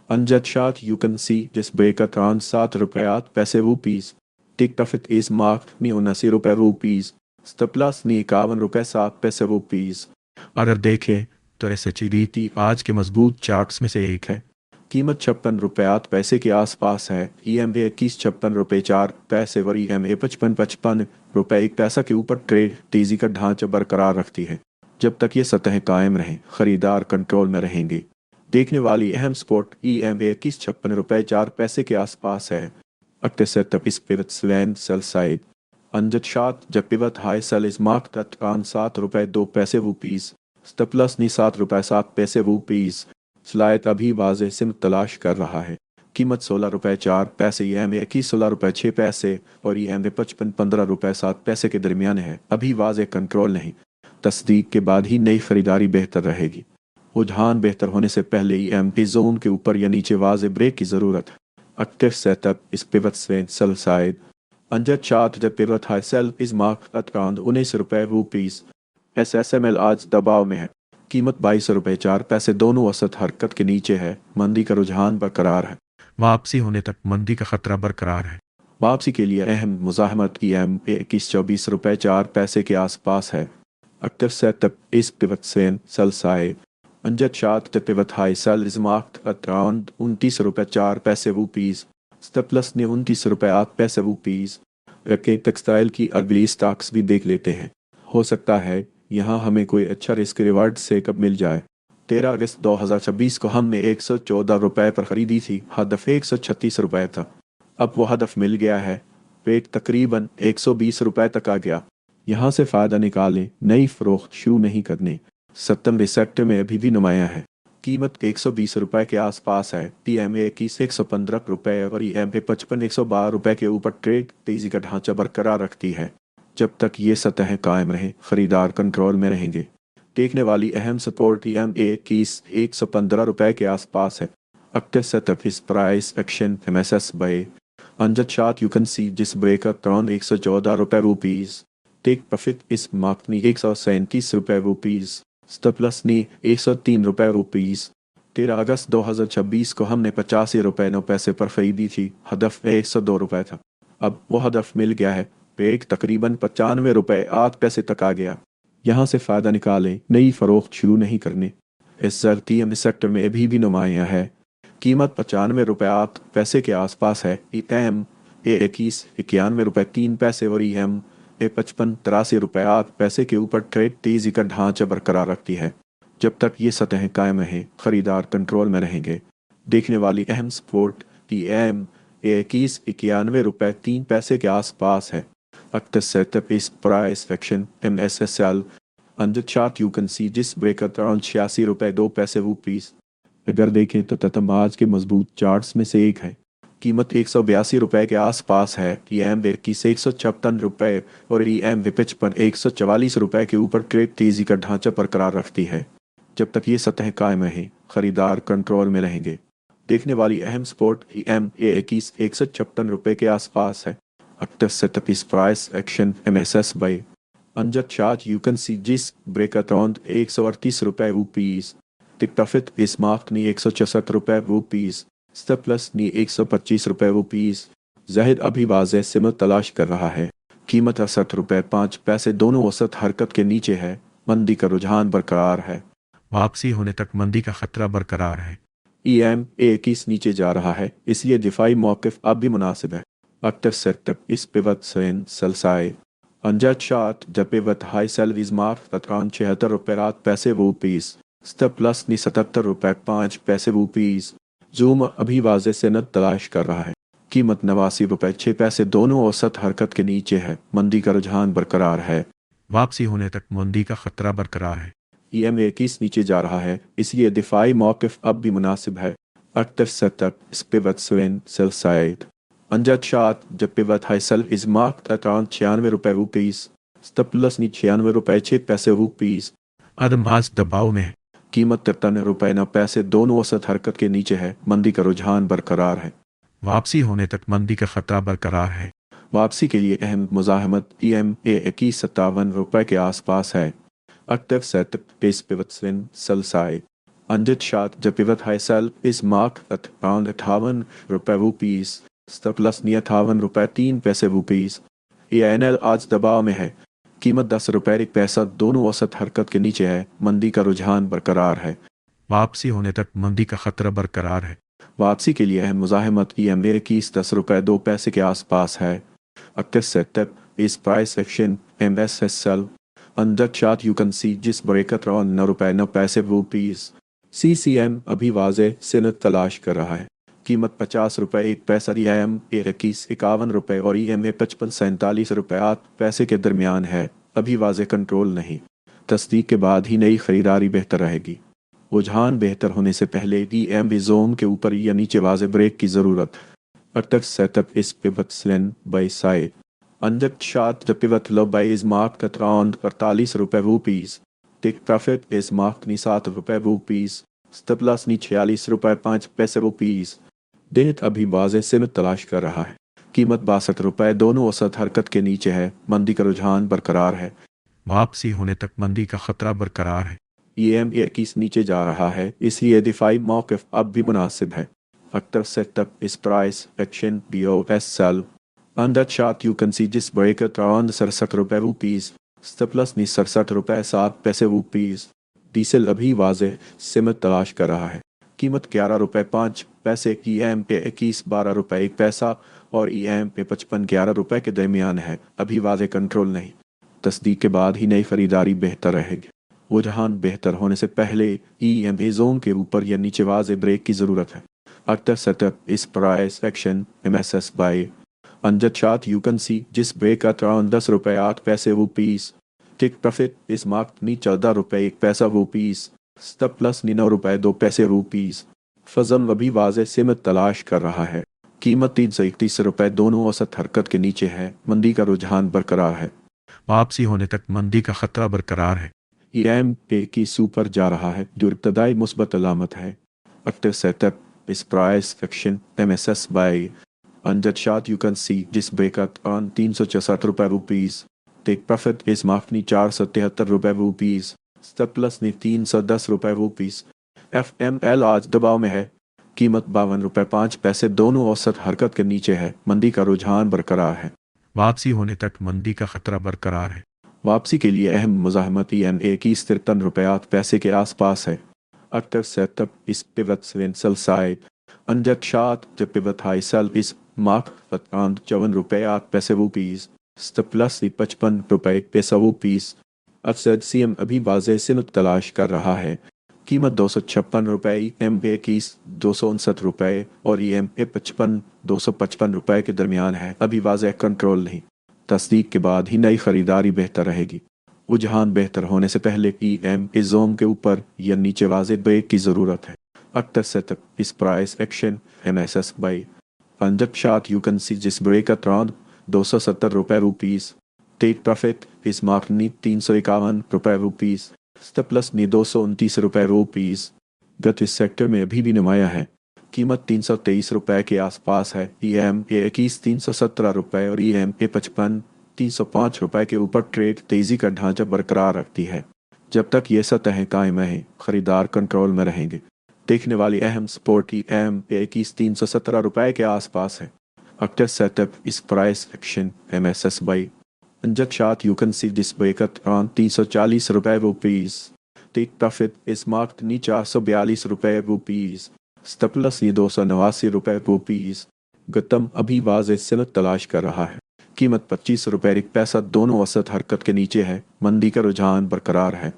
Anjet Shah. You can see this break at around 7 रुपए 8 पैसे rupees. Take profit is marked near 79 रुपए rupees. Stop loss near 51 रुपए 7 पैसे rupees. अगर देखें तो SHCDT आज के मजबूत चार्ट्स में से एक है। कीमत 56 रुपए 8 पैसे के आसपास है। EM 56 रुपए 4 पैसे और EM 55 रुपए 1 पैसा के ऊपर ट्रेड तेजी का ढांचा बरकरार रखती है। जब तक ये सतह कायम रहें, खरीदार कंट्रोल में रहेंगे। देखने वाली अहम सपोर्ट EM 56 रुपए 4 पैसे के आसपास है। Active setup is pivot swan sell side. Anjet Shah, जब pivot high sell is marked at 7 रुपए 2 पैसे rupees. Stop loss नी 7 रुपए 7 पैसे rupees. स्लाइड अभी वाजे सिम तलाश कर रहा है। कीमत 16 रुपए 4 पैसे EM 16 रुपए 6 पैसे और EM 15 रुपए 7 पैसे के दरमियान है। अभी वाजे कंट्रोल नहीं। तस्दीक के बाद ही नई खरीदारी बेहतर रहेगी। रुझान बेहतर होने से पहले EM की जोन के ऊपर या नीचे वाजे ब्रेक की ज़रूरत है। Active setup is pivot swing sell side. Anjet Shah, the pivot high sell is marked at around 19 रुपए rupees. SSML आज दबाव में है। कीमत 22 रुपए 4 पैसे, दोनों औसत हरकत के नीचे है। मंदी का रुझान बरकरार है। वापसी होने तक मंदी का खतरा बरकरार है। वापसी के लिए अहम मुज़ाहमत EM 24 रुपए 4 पैसे के आसपास है। Active setup is pivot swing sell side. Anjet Shah, the pivot high sell is marked at around 29 रुपए 4 पैसे rupees. Stop loss ने 29 रुपए 8 पैसे rupees. रखे टेक्सटाइल की अगली स्टॉक्स भी देख लेते हैं। हो सकता है यहाँ हमें कोई अच्छा रिस्क रिवार्ड से कब मिल जाए। 13 अगस्त 2026 को हमने 114 रुपए पर खरीदी थी। हदफ 136 रुपए था। अब वो हदफ मिल गया है। रेट तकरीबन 120 रुपए तक आ गया। यहाँ से फ़ायदा निकालें, नई फ़रोख्त शुरू नहीं करने। सितंबर सेक्टर में अभी भी नुमाया है। कीमत 120 रुपए के आसपास है। PM 115 रुपए और EM 55 112 रुपए के ऊपर ट्रेड तेजी का ढांचा बरकरार रखती है। जब तक ये सतह कायम रहे, खरीदार कंट्रोल में रहेंगे। देखने वाली अहम सपोर्ट EM 115 रुपए के आसपास है। Active setup is price action MSS by Anjet Shah. You can see this break at around 114 रुपए rupees. Take profit is marked नी 137 रुपए rupees. Stop loss नी 103 रुपए rupees. 13 अगस्त 2026 को हमने 85 रुपए 9 पैसे पर खरीदी थी। हदफ 102 रुपए था। अब वो हदफ मिल गया है। रेट तकरीबन 95 रुपए 8 पैसे तक आ गया। यहाँ से फ़ायदा निकालें, नई फ़रोख्त शुरू नहीं करने। इस EM सेक्टर में अभी भी नुमाया है। कीमत 95 रुपए 8 पैसे के आसपास है। EM 91 रुपए 3 पैसे और EM 53 रुपए 8 पैसे के ऊपर ट्रेड तेजी का ढांचा बरकरार रखती है। जब तक ये सतह कायम रहे, खरीदार कंट्रोल में रहेंगे। देखने वाली अहम सपोर्ट EM 91 रुपए 3 पैसे के आसपास है। Active setup is price action MSSL. Anjet Shah, you can see this break at around 86 रुपए 2 पैसे rupees. अगर देखें तो ततमाज के मजबूत चार्ट्स में से एक है। कीमत 182 रुपए के आसपास है। EM 156 रुपए और EM 55 144 रुपए के ऊपर ट्रेड तेजी का ढांचा बरकरार रखती है। जब तक ये सतह कायम रहे, खरीदार कंट्रोल में रहेंगे। देखने वाली अहम सपोर्ट EM 156 रुपए के आसपास है। Active setup is price action MSS by Anjet Shah. You can see this break at around 138 रुपए rupees. Take profit is marked नी 166 रुपए rupees. Stop loss नी 125 रुपए rupees. जाहिद अभी वाज़े सिमत तलाश कर रहा है। कीमत 60 रुपए 5 पैसे, दोनों औसत हरकत के नीचे है। मंदी का रुझान बरकरार है। वापसी होने तक मंदी का खतरा बरकरार है। EM21 नीचे जा रहा है, इसलिए दिफाई मौक़िफ़ अब भी मुनासिब है। Active sector is pivot in sell side. Under chart, the pivot high sell is marked at around 76 रुपए रात पैसे वो पीस। Stop plus नी 77 रुपए 5 पैसे वो पीस। जूम अभी वाज़े सेनत तलाश कर रहा है। कीमत 89 रुपए 6 पैसे दोनों औसत हरकत के नीचे है। मंदी का रुझान बरकरार है। वापसी होने तक मंदी का खतरा बरकरार है। EM21 नीचे जा रहा है, इसलिए दिफाई मौक़िफ़ अब भी मुनासिब है। Active setup is pivot swing sell side. Under chart, the pivot high sell is marked at around 96 रुपए रुपीस। Stop loss नी 96 रुपए 6 पैसे रुपीस। अदमास दबाव में है। कीमत 93 रुपए 9 पैसे दोनों औसत हरकत के नीचे है। मंदी का रुझान बरकरार है। वापसी होने तक मंदी का खतरा बरकरार है। वापसी के लिए अहम मुज़ाहमत EM21 57 रुपए के आसपास है। Active setup is pivot swing sell side. Under chart, the pivot high sell is marked at around 58 रुपए रुपीस। Stop loss नी 58 रुपए 3 पैसे रुपीस। ENL आज दबाव में है। कीमत 10 रुपए 1 पैसा दोनों औसत हरकत के नीचे है। मंदी का रुझान बरकरार है। वापसी होने तक मंदी का खतरा बरकरार है। वापसी के लिए अहम मुज़ाहमत EM21 10 रुपए 2 पैसे के आसपास है। Active setup is price action MSSL. Under chart you can see जिस ब्रेक at around 9 रुपए 9 पैसे रुपीस। CCM अभी वाज़े सेनत तलाश कर रहा है। कीमत 50 रुपए 1 पैसा। EM21 51 रुपए और EMA 55 47 रुपए 8 पैसे के दरमियान है। अभी वाज़े कंट्रोल नहीं। तस्दीक के बाद ही नई खरीदारी बेहतर रहेगी। रुझान बेहतर होने से पहले EM जोन के ऊपर या नीचे वाज़े ब्रेक की ज़रूरत। Active setup is pivot swing by side. Under chart, the pivot low buy is marked at around 48 रुपए rupees. Take profit is marked नी 7 रुपए रुपीस। Stop loss नी 46 रुपए 5 पैसे रुपीस। डेट अभी वाज़े सेनत तलाश कर रहा है। कीमत 62 रुपए दोनों औसत हरकत के नीचे है। मंदी का रुझान बरकरार है। वापसी होने तक मंदी का खतरा बरकरार है। EM21 नीचे जा रहा है, इसलिए दिफाई मौक़िफ़ अब भी मुनासिब है। Active setup is price action BOSL. Under chart you can see जिस ब्रेक at around 67 रुपए रुपीस। Stop loss नी 67 रुपए 7 पैसे रुपीस। डीजल अभी वाज़े सेनत तलाश कर रहा है। कीमत 11 रुपए 5 पैसे। EM21 12 रुपए 1 पैसा और EM55 11 रुपए के दरमियान है। अभी वाज़े कंट्रोल नहीं। तस्दीक के बाद ही नई खरीदारी बेहतर रहेगी। रुझान बेहतर होने से पहले EMA जोन के ऊपर या नीचे वाज़े ब्रेक की ज़रूरत है। Active setup is price action MSS buy. Under chart you can see जिस ब्रेक at around 10 रुपए 8 पैसे rupees. Take profit is marked नी 14 रुपए 1 पैसा रुपीस। Stop loss नी 9 रुपए 2 पैसे रुपीस। फजल अभी वाज़े सेनत तलाश कर रहा है। कीमत 331 रुपए दोनों औसत हरकत के नीचे है। मंदी का रुझान बरकरार है। वापसी होने तक मंदी का खतरा बरकरार है। EM21 ऊपर जा रहा है, जो इब्तदाई मुस्बत अलामत है। Active setup is price action MSS buy. Under chart you can see जिस ब्रेक at on 364 रुपए rupees. Take profit is marked नी 473 रुपए रुपीस। Stop loss नी 310 रुपए रुपीस। FML आज दबाव में है। कीमत 52 रुपए 5 पैसे दोनों औसत हरकत के नीचे है। मंदी का रुझान बरकरार है। वापसी होने तक मंदी का खतरा बरकरार है। वापसी के लिए अहम मुज़ाहमत EM21 53 रुपए 8 पैसे के आसपास है। Active setup is pivot swing sell side. Under chart, the pivot high sell is marked at around 54 रुपए 8 पैसे रुपीस। Stop loss 55 रुपए पैसा रुपीस। अक्सर CM अभी वाज़े सेनत तलाश कर रहा है। कीमत 256 रुपए EM21 259 रुपए और EM55 255 रुपए के दरमियान है। अभी वाज़े कंट्रोल नहीं। तस्दीक के बाद ही नई खरीदारी बेहतर रहेगी। रुझान बेहतर होने से पहले EM जोन के ऊपर या नीचे वाज़े ब्रेक की ज़रूरत है। Active setup is price action MSS buy. Under chart you can see जिस ब्रेक at around 270 रुपए rupees. Take profit is marked नी 351 रुपए रुपीस। Stop loss नी 229 रुपए रुपीस। गत इस सेक्टर में अभी भी नुमाया है। कीमत 323 रुपए के आसपास है। EM21 317 रुपए और EM55 305 रुपए के ऊपर ट्रेड तेजी का ढांचा बरकरार रखती है। जब तक ये सतह कायम है, खरीदार कंट्रोल में रहेंगे। देखने वाली अहम सपोर्ट EM21 317 रुपए के आसपास है। Active setup is price action MSS buy. Under chart you can see this break at around 340 रुपए रुपीस। टेक प्रॉफिट इस मार्क्ड नी 442 रुपए रुपीज स्टेपलस नी 289 रुपए रुपीज गतम अभी वाज़ेह सनद तलाश कर रहा है। कीमत 25 रुपए 1 पैसा दोनों औसत हरकत के नीचे है। मंदी का रुझान बरकरार है।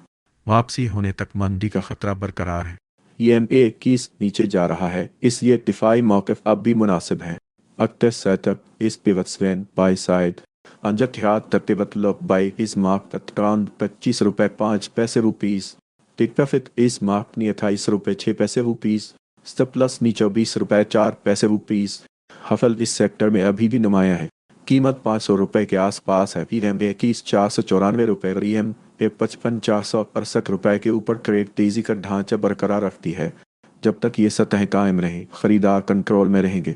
वापसी होने तक मंदी का खतरा बरकरार है। EMA 21 नीचे जा रहा है, इसलिए दिफाई मौक़िफ़ अब भी मुनासिब है। Active setup is pivot swing buy side on the pivot low buy is mark तत्कान 25 rupaye 5 paise rupees take profit इस मार्क नी 28 रुपए 6 पैसे रुपीज स्टेप प्लस नी 24 रुपए 4 पैसे रुपीज हफल इस सेक्टर में अभी भी नुमाया है। कीमत 500 रुपए के आसपास है। EMA 21 494 रुपए और EMA 55 468 रुपए के ऊपर ट्रेड तेजी का ढांचा बरकरार रखती है। जब तक ये सतह कायम रहे खरीदार कंट्रोल में रहेंगे।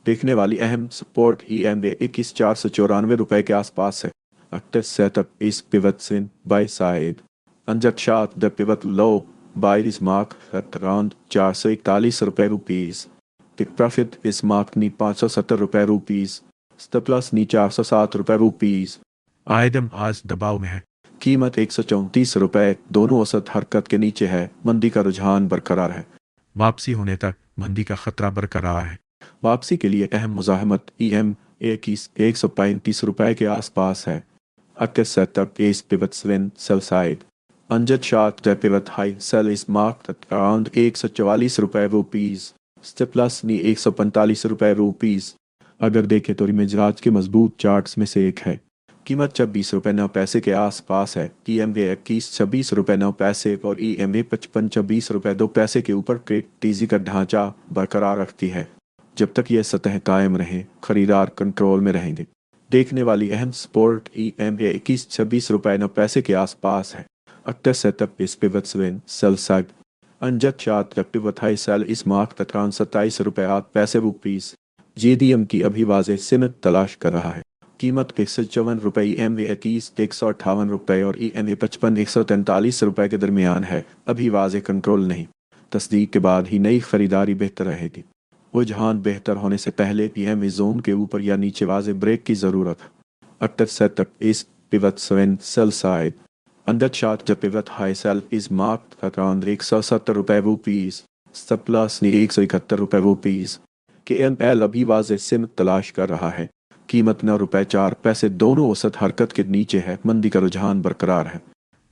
देखने वाली अहम सपोर्ट EMA 21 494 रुपए के आसपास है। Active setup is pivot swing buy side on the chart the pivot low buy this mark at around 441 rupaye rupees take profit इस mark near 570 rupaye rupees step plus नी 407 रुपए रुपीज आइटम आज दबाव में है। कीमत 134 रुपए दोनों औसत हरकत के नीचे है। मंदी का रुझान बरकरार है। वापसी होने तक मंदी का खतरा बरकरार है। वापसी के लिए अहम मुज़ाहमत EMA 135 रुपए के आसपास है। Active setup is pivot swing sell side on the chart the pivot high sell is mark around 144 rupaye rupees step plus नी 145 रुपए रुपीज। अगर देखें तो मिजाज के मजबूत चार्ट्स में से एक है। कीमत 26 रुपए 9 पैसे के आसपास है। EMA 21 26 रुपए 9 पैसे और EMA 55 26 रुपए 2 पैसे के ऊपर ट्रेड तेजी का ढांचा बरकरार रखती है। जब तक यह सतह कायम रहे खरीदार कंट्रोल में रहेंगे। देखने वाली अहम सपोर्ट EMA 21 26 रुपए 9 पैसे के आसपास है। Active setup is pivot swing sell side on the chart pivot high sell is mark तक 27 रुपए 8 पैसे रुपीज JDM की अभी वाज़ेह सिमत तलाश कर रहा है। कीमत 154 रुपए EMA 21 158 रुपए और EMA 55 143 रुपए के दरमियान है। अभी वाज़ेह कंट्रोल नहीं। तस्दीक के बाद ही नई खरीदारी बेहतर रहेगी। रुझान बेहतर होने से पहले EMA जोन के ऊपर या नीचे वाज़ेह ब्रेक की ज़रूरत है। Active setup is pivot swing sell side under chart the pivot high sell is mark around 170 rupaye rupees step plus नी 171 रुपए रुपीज KML अभी वाज़ेह सिमत तलाश कर रहा है। कीमत 9 रुपए 4 पैसे दोनों औसत हरकत के नीचे है। मंदी का रुझान बरकरार है।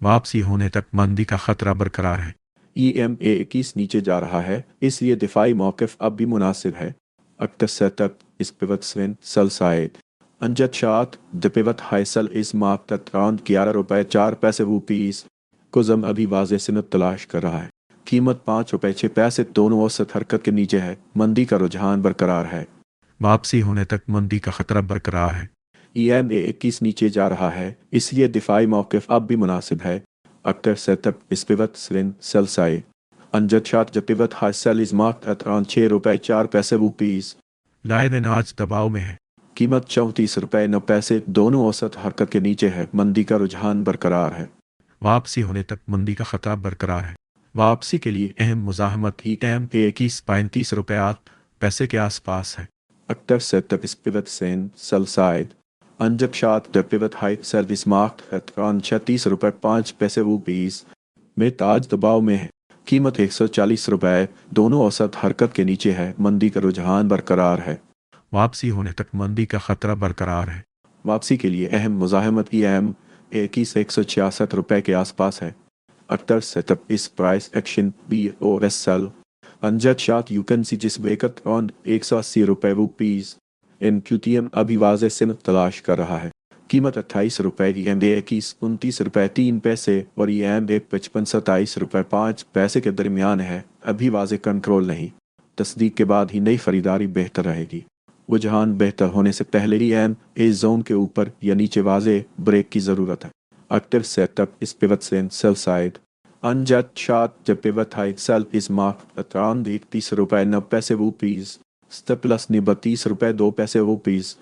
वापसी होने तक मंदी का खतरा बरकरार है। EMA 21 नीचे जा रहा है, इसलिए दिफाई मौक़िफ़ अब भी मुनासिब है। Active setup is pivot swing sell side on the chart the pivot high sell is mark तक अराउंड 11 रुपए 4 पैसे रुपीज कुजम अभी वाज़ेह सिमत तलाश कर रहा है। कीमत 5 रुपए 6 पैसे दोनों औसत हरकत के नीचे है। मंदी का रुझान बरकरार है। वापसी होने तक मंदी का खतरा बरकरार है। EMA 21 नीचे जा रहा है, इसलिए दिफाई मौक़िफ़ अब भी मुनासिब है। Active setup is pivot swing sell side on the chart the pivot high sell is mark at around 6 rupaye 4 paise rupees line आज दबाव में है। कीमत 34 रुपए 9 पैसे दोनों औसत हरकत के नीचे है। मंदी का रुझान बरकरार है। वापसी होने तक मंदी का खतरा बरकरार है। वापसी के लिए अहम मुज़ाहमत EMA 21 35 रुपए 8 पैसे के आसपास है। Active setup is pivot swing sell side on the chart the pivot high sell is mark at around 36 rupaye 5 paise rupees में ताज दबाव में है। कीमत 140 रुपए दोनों औसत हरकत के नीचे है। मंदी का रुझान बरकरार है। वापसी होने तक मंदी का खतरा बरकरार है। वापसी के लिए अहम मुज़ाहमत EMA 21 166 रुपए के आसपास है। अक्टर सेटअप इस price action BOS sell on the chart you can see this break at on 180 रुपए रुपीज QTM अभी वाज़ेह सिमत तलाश कर रहा है। कीमत 28 रुपए EMA 21 29 रुपए 3 पैसे और EMA 55 27 रुपए 5 पैसे के दरमियान है। अभी वाज़ेह कंट्रोल नहीं। तस्दीक के बाद ही नई खरीदारी बेहतर रहेगी। रुझान बेहतर होने से पहले EMA जोन के ऊपर या नीचे वाज़ेह ब्रेक की ज़रूरत है। Active setup is pivot swing sell side on the chart the pivot high sell is mark around 31 rupaye 9 पैसे रुपीज स्टेप प्लस नी 32 रुपए 2 पैसे रुपीज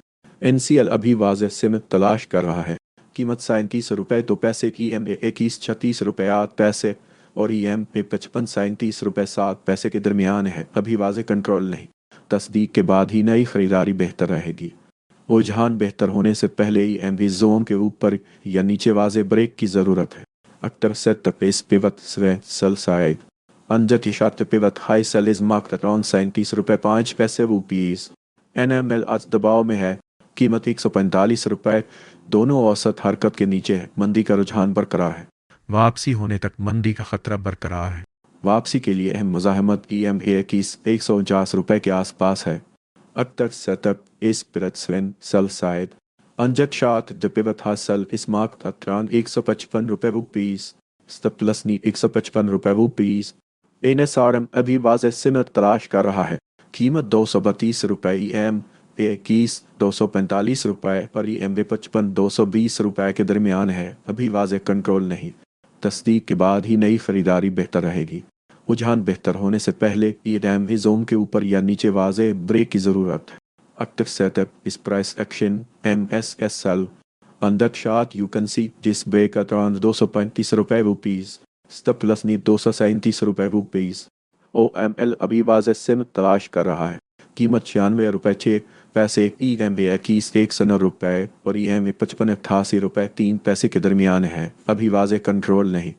NCL अभी वाज़ेह सिमत तलाश कर रहा है। कीमत 37 रुपए 2 पैसे EMA 21 36 रुपए 8 पैसे और EMA 55 37 रुपए 7 पैसे के दरमियान है। अभी वाज़ेह कंट्रोल नहीं। तस्दीक के बाद ही नई खरीदारी बेहतर रहेगी। रुझान बेहतर होने से पहले EMA जोन के ऊपर या नीचे वाज़ेह ब्रेक की ज़रूरत है। Aktuell ist Pivot sell side. Under t-shirt pivot high sell is marked at around 37 रुपए 5 पैसे रुपीज। NML आज दबाव में है, कीमत 145 रुपए, दोनों औसत हरकत के नीचे है, मंदी का रुझान बरकरार है। वापसी होने तक मंदी का खतरा बरकरार है। वापसी के लिए अहम मुज़ाहमत EMA की 149 रुपए के आसपास है। Active setup is pivot swing sell side. Unjet shot the pivot hustle is marked at around 155 रुपए रुपीज। स्टॉप लॉस नी 155 रुपए रुपीज। NSRM अभी वाज़ेह सिमत तलाश कर रहा है, कीमत 232 रुपए EMA 245 रुपए और EMA 55 220 रुपए के दरमियान है, अभी वाज़ेह कंट्रोल नहीं। तस्दीक के बाद ही नई खरीदारी बेहतर रहेगी। रुझान बेहतर होने से पहले EMA जोन के ऊपर या नीचे वाज़ेह ब्रेक की ज़रूरत है। Active setup is price action MSSL. On that chart you can see this break at around 235 रुपए रुपीज। स्टॉप लॉस नी 237 रुपए रुपीज। OML अभी वाज़ेह सिमत तलाश कर रहा है, कीमत 96 रुपए 6 पैसे EMA 21 रुपए और EMA 55 88 रुपए 3 पैसे के दरमियान है, अभी वाज़ेह कंट्रोल नहीं।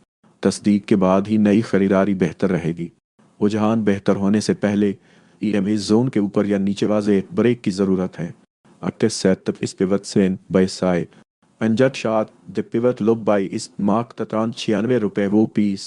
तस्दीक के बाद ही नई खरीदारी बेहतर रहेगी। रुझान बेहतर होने से पहले EMA जोन के ऊपर या नीचे वाज़ेह ब्रेक की ज़रूरत है। Active setup is pivot swing by side. Unjet shot the pivot low buy is marked at around 96 रुपए रुपीज।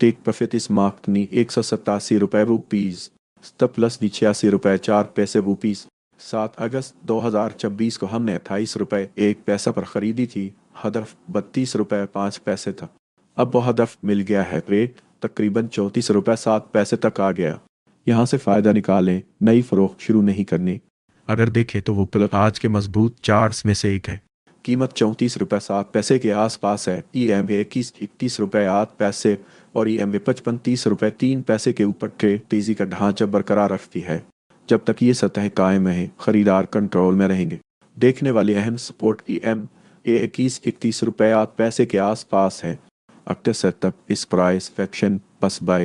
टेक प्रॉफिट इस मार्क्ड नी 187 रुपए रुपीज। स्टॉप लॉस नी 86 रुपए 4 पैसे रुपीज। 7 अगस्त 2026 को हमने 28 रुपए 1 पैसा पर खरीदी थी, हदफ 32 रुपए 5 पैसे था। अब वो हदफ मिल गया है, रेट तकरीबन 34 रुपए 7 पैसे तक आ गया। यहाँ से फ़ायदा निकालें, नई फ़रोख्त शुरू नहीं करनी। अगर देखें तो वो पिवट आज के मजबूत चार्ट्स में से एक है। कीमत 34 रुपए 7 पैसे के आसपास है। EMA 21 रुपए 8 पैसे और EMA 55 30 रुपए 3 पैसे के ऊपर ट्रेड तेजी का ढांचा बरकरार रखती है। जब तक ये सतह कायम है, खरीदार कंट्रोल में रहेंगे। देखने वाली अहम सपोर्ट EMA 21 रुपए 8 पैसे के आसपास है। Active setup is price action pass by.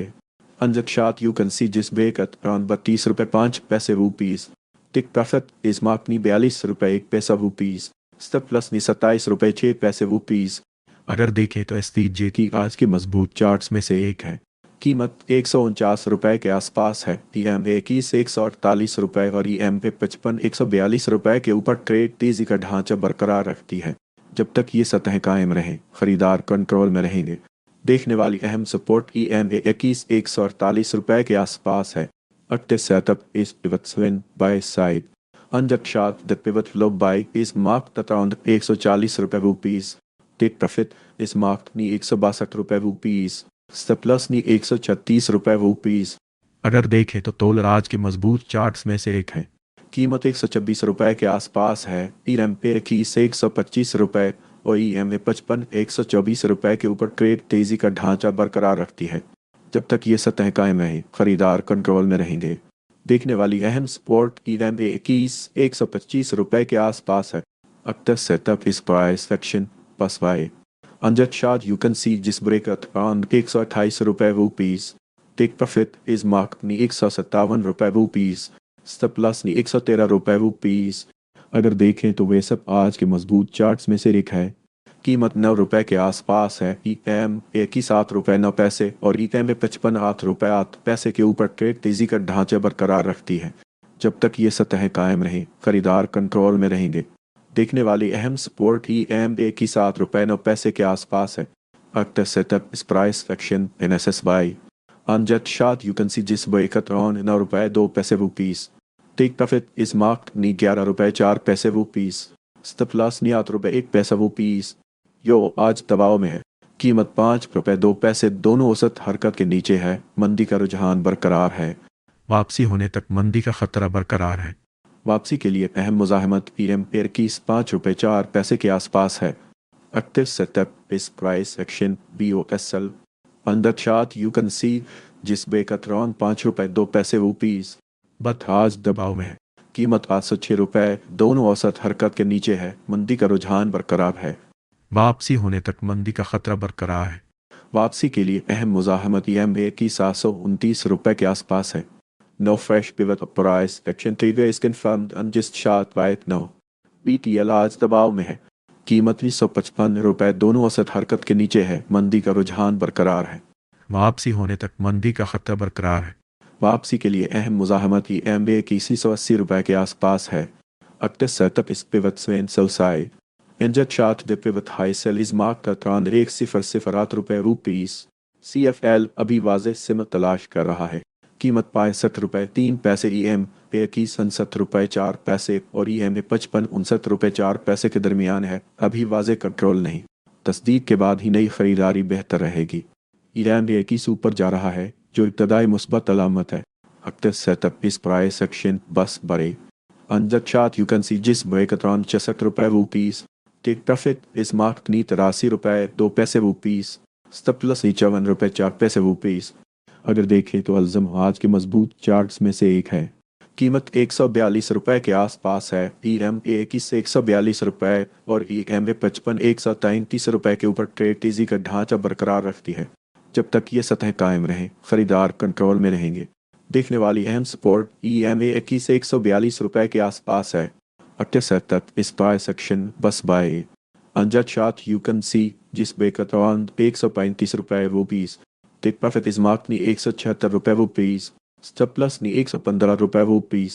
Unjet shot you can see this break at around 32 रुपए 5 पैसे रुपीज। टिक प्रॉफिट इस मार्क नी 42 रुपए 1 पैसा रुपीज। स्टॉप लॉस नी 27 रुपए 6 पैसे रुपीज। अगर देखें तो STJ की आज के मजबूत चार्ट्स में से एक है, कीमत 149 रुपए के आसपास है। EMA 148 रुपए और EMA 55 142 रुपए के ऊपर ट्रेड तेजी का ढांचा बरकरार रखती है। जब तक ये सतह कायम रहे, खरीदार कंट्रोल में रहेंगे। देखने वाली अहम सपोर्ट EMA 148 रुपए के आसपास है। Active setup is pivot swing by side. Unjet shot the pivot low buy is marked at around 140 रुपए rupees. Take profit is marked नी 162 रुपए रुपीज। स्टॉप लॉस नी 136 रुपए रुपीज। अगर देखें तो तोलर आज के मजबूत चार्ट्स में से एक है, कीमत 126 रुपए के आसपास है। EMA 125 रुपए और EMA 55 124 रुपए के ऊपर ट्रेड तेजी का ढांचा बरकरार रखती है। जब तक ये सतह कायम रहे, खरीदार कंट्रोल में रहेंगे। देखने वाली अहम सपोर्ट EMA 125 रुपए के आसपास है। Active setup is price action pass by. Unjet shot you can see this break at around 128 रुपए रुपीज। टेक प्रॉफिट इस मार्क नी 157 रुपए रुपीज। स्टॉप लॉस नी 113 रुपए रुपीज। अगर देखें तो वे सब आज के मजबूत चार्ट्स में से एक है, कीमत 9 रुपए के आसपास है। EMA 7 रुपए 9 पैसे और EMA 55 8 रुपए 8 पैसे के ऊपर ट्रेड तेजी का ढांचा बरकरार रखती है। जब तक ये सतह कायम रहे, खरीदार कंट्रोल में रहेंगे। देखने वाली अहम सपोर्ट EMA 7 रुपए 9 पैसे के आसपास है। Active setup is price action NSS buy. Unjet shot you can see this break at around 9 रुपए 2 पैसे रुपीज। टेक प्रॉफिट इस mark near 11 rupaye 4 paise rupees. Stop loss नी 8 रुपए 1 पैसा रुपीज। यो आज दबाव में है, कीमत 5 रुपए 2 पैसे, दोनों औसत हरकत के नीचे है, मंदी का रुझान बरकरार है। वापसी होने तक मंदी का खतरा बरकरार है। वापसी के लिए अहम मुज़ाहमत EMA 5 रुपए 4 पैसे के आसपास है। Active setup is price action BOSL. On the chart you can see जिस break at around 5 रुपए 2 पैसे रुपीज। बट आज दबाव में है, कीमत 806 रुपए, दोनों औसत हरकत के नीचे है, मंदी का रुझान बरकरार है। वापसी होने तक मंदी का खतरा बरकरार है। वापसी के लिए अहम मुज़ाहमत EMA 729 रुपए के आसपास है। No fresh pivot price action trigger is confirmed on just chart right now. BTL आज दबाव में है, कीमत 255 रुपए, दोनों औसत हरकत के नीचे है, मंदी का रुझान बरकरार है। वापसी होने तक मंदी का खतरा बरकरार है। वापसी के लिए अहम मुज़ाहमत की MA की 380 रुपए के आसपास है। Active setup is pivot swing sell side. Injured chart the pivot high sell is marked at around 1,008 रुपए rupees. CFL अभी वाज़ेह सिमत तलाश कर रहा है। कीमत 65 रुपए 3 पैसे, EMA की 67 रुपए 4 पैसे और EMA 55 रुपए 4 पैसे के दरमियान है। अभी वाज़ेह कंट्रोल नहीं, तस्दीक के बाद ही नई खरीदारी बेहतर रहेगी। EMA की ऊपर जा रहा है, जो इब्तदाई मुस्बत अलामत है। Active setup is price action बस बड़े। Under chart you can see जिस break at around 66 रुपए rupees. Take profit is marked नी 83 रुपए 2 पैसे rupees. Stop loss 54 रुपए 4 पैसे rupees. अगर देखें तो अल्ज़म आज के मजबूत चार्ट्स में से एक है। कीमत 142 रुपए के आसपास है। EMA की 142 रुपए और EMA 133 रुपए के ऊपर ट्रेड तेजी का ढांचा बरकरार रखती है। जब तक ये सतह कायम रहे, खरीदार कंट्रोल में रहेंगे। देखने वाली अहम सपोर्ट EMA 142 रुपए के आसपास है। Active setup is price action बस bye. Under chart you can see जिस बेकत around 135 रुपए rupees. Take profit is marked नी 176 रुपए rupees. Stop loss नी 115 रुपए rupees.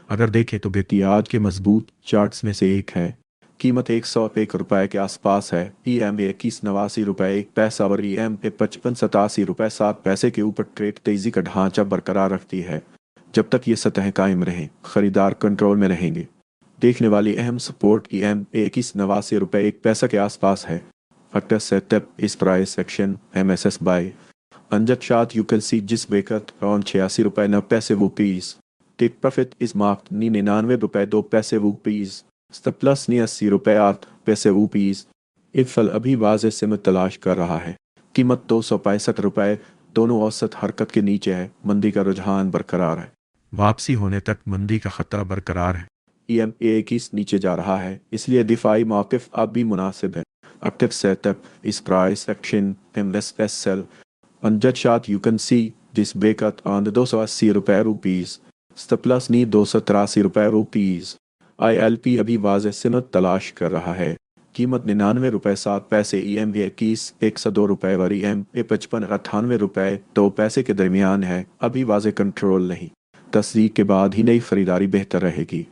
अगर देखें तो व्यक्ति आज के मजबूत चार्ट्स में से एक है। कीमत 101 रुपए के आसपास है। EMA 89 रुपए 1 पैसा और EMA 87 रुपए 7 पैसे के ऊपर ट्रेड तेजी का ढांचा बरकरार रखती है। जब तक ये सतह कायम रहे, खरीदार कंट्रोल में रहेंगे। देखने वाली अहम सपोर्ट EMA 89 रुपए 1 पैसा के आसपास है। Active setup is price action MSS buy. Under chart you can see जिस बेकत around 86 रुपए 9 पैसे rupees. Take profit is marked नी 99 रुपए 2 पैसे rupees. Stop loss नी 80 रुपए 8 पैसे rupees. इफल अभी वाज़ेह सिमत तलाश कर रहा है। कीमत 265 रुपए, दोनों औसत हरकत के नीचे है, मंदी का रुझान बरकरार है। वापसी होने तक मंदी का खतरा बरकरार है। EMA की नीचे जा रहा है, इसलिए दिफाई मौक़िफ़ अब भी मुनासिब है। Active setup is price action MSSL. Under chart you can see this breakout on the 280 रुपए rupees. Stop loss नी 283 रुपए rupees. ILP अभी वाज़ेह सिमत तलाश कर रहा है। कीमत 99 रुपए 7 पैसे, EMA 102 रुपए और EMA 55 रुपए 2 पैसे के दरमियान है। अभी वाज़ेह कंट्रोल नहीं, तस्दीक के बाद ही नई खरीदारी बेहतर रहेगी।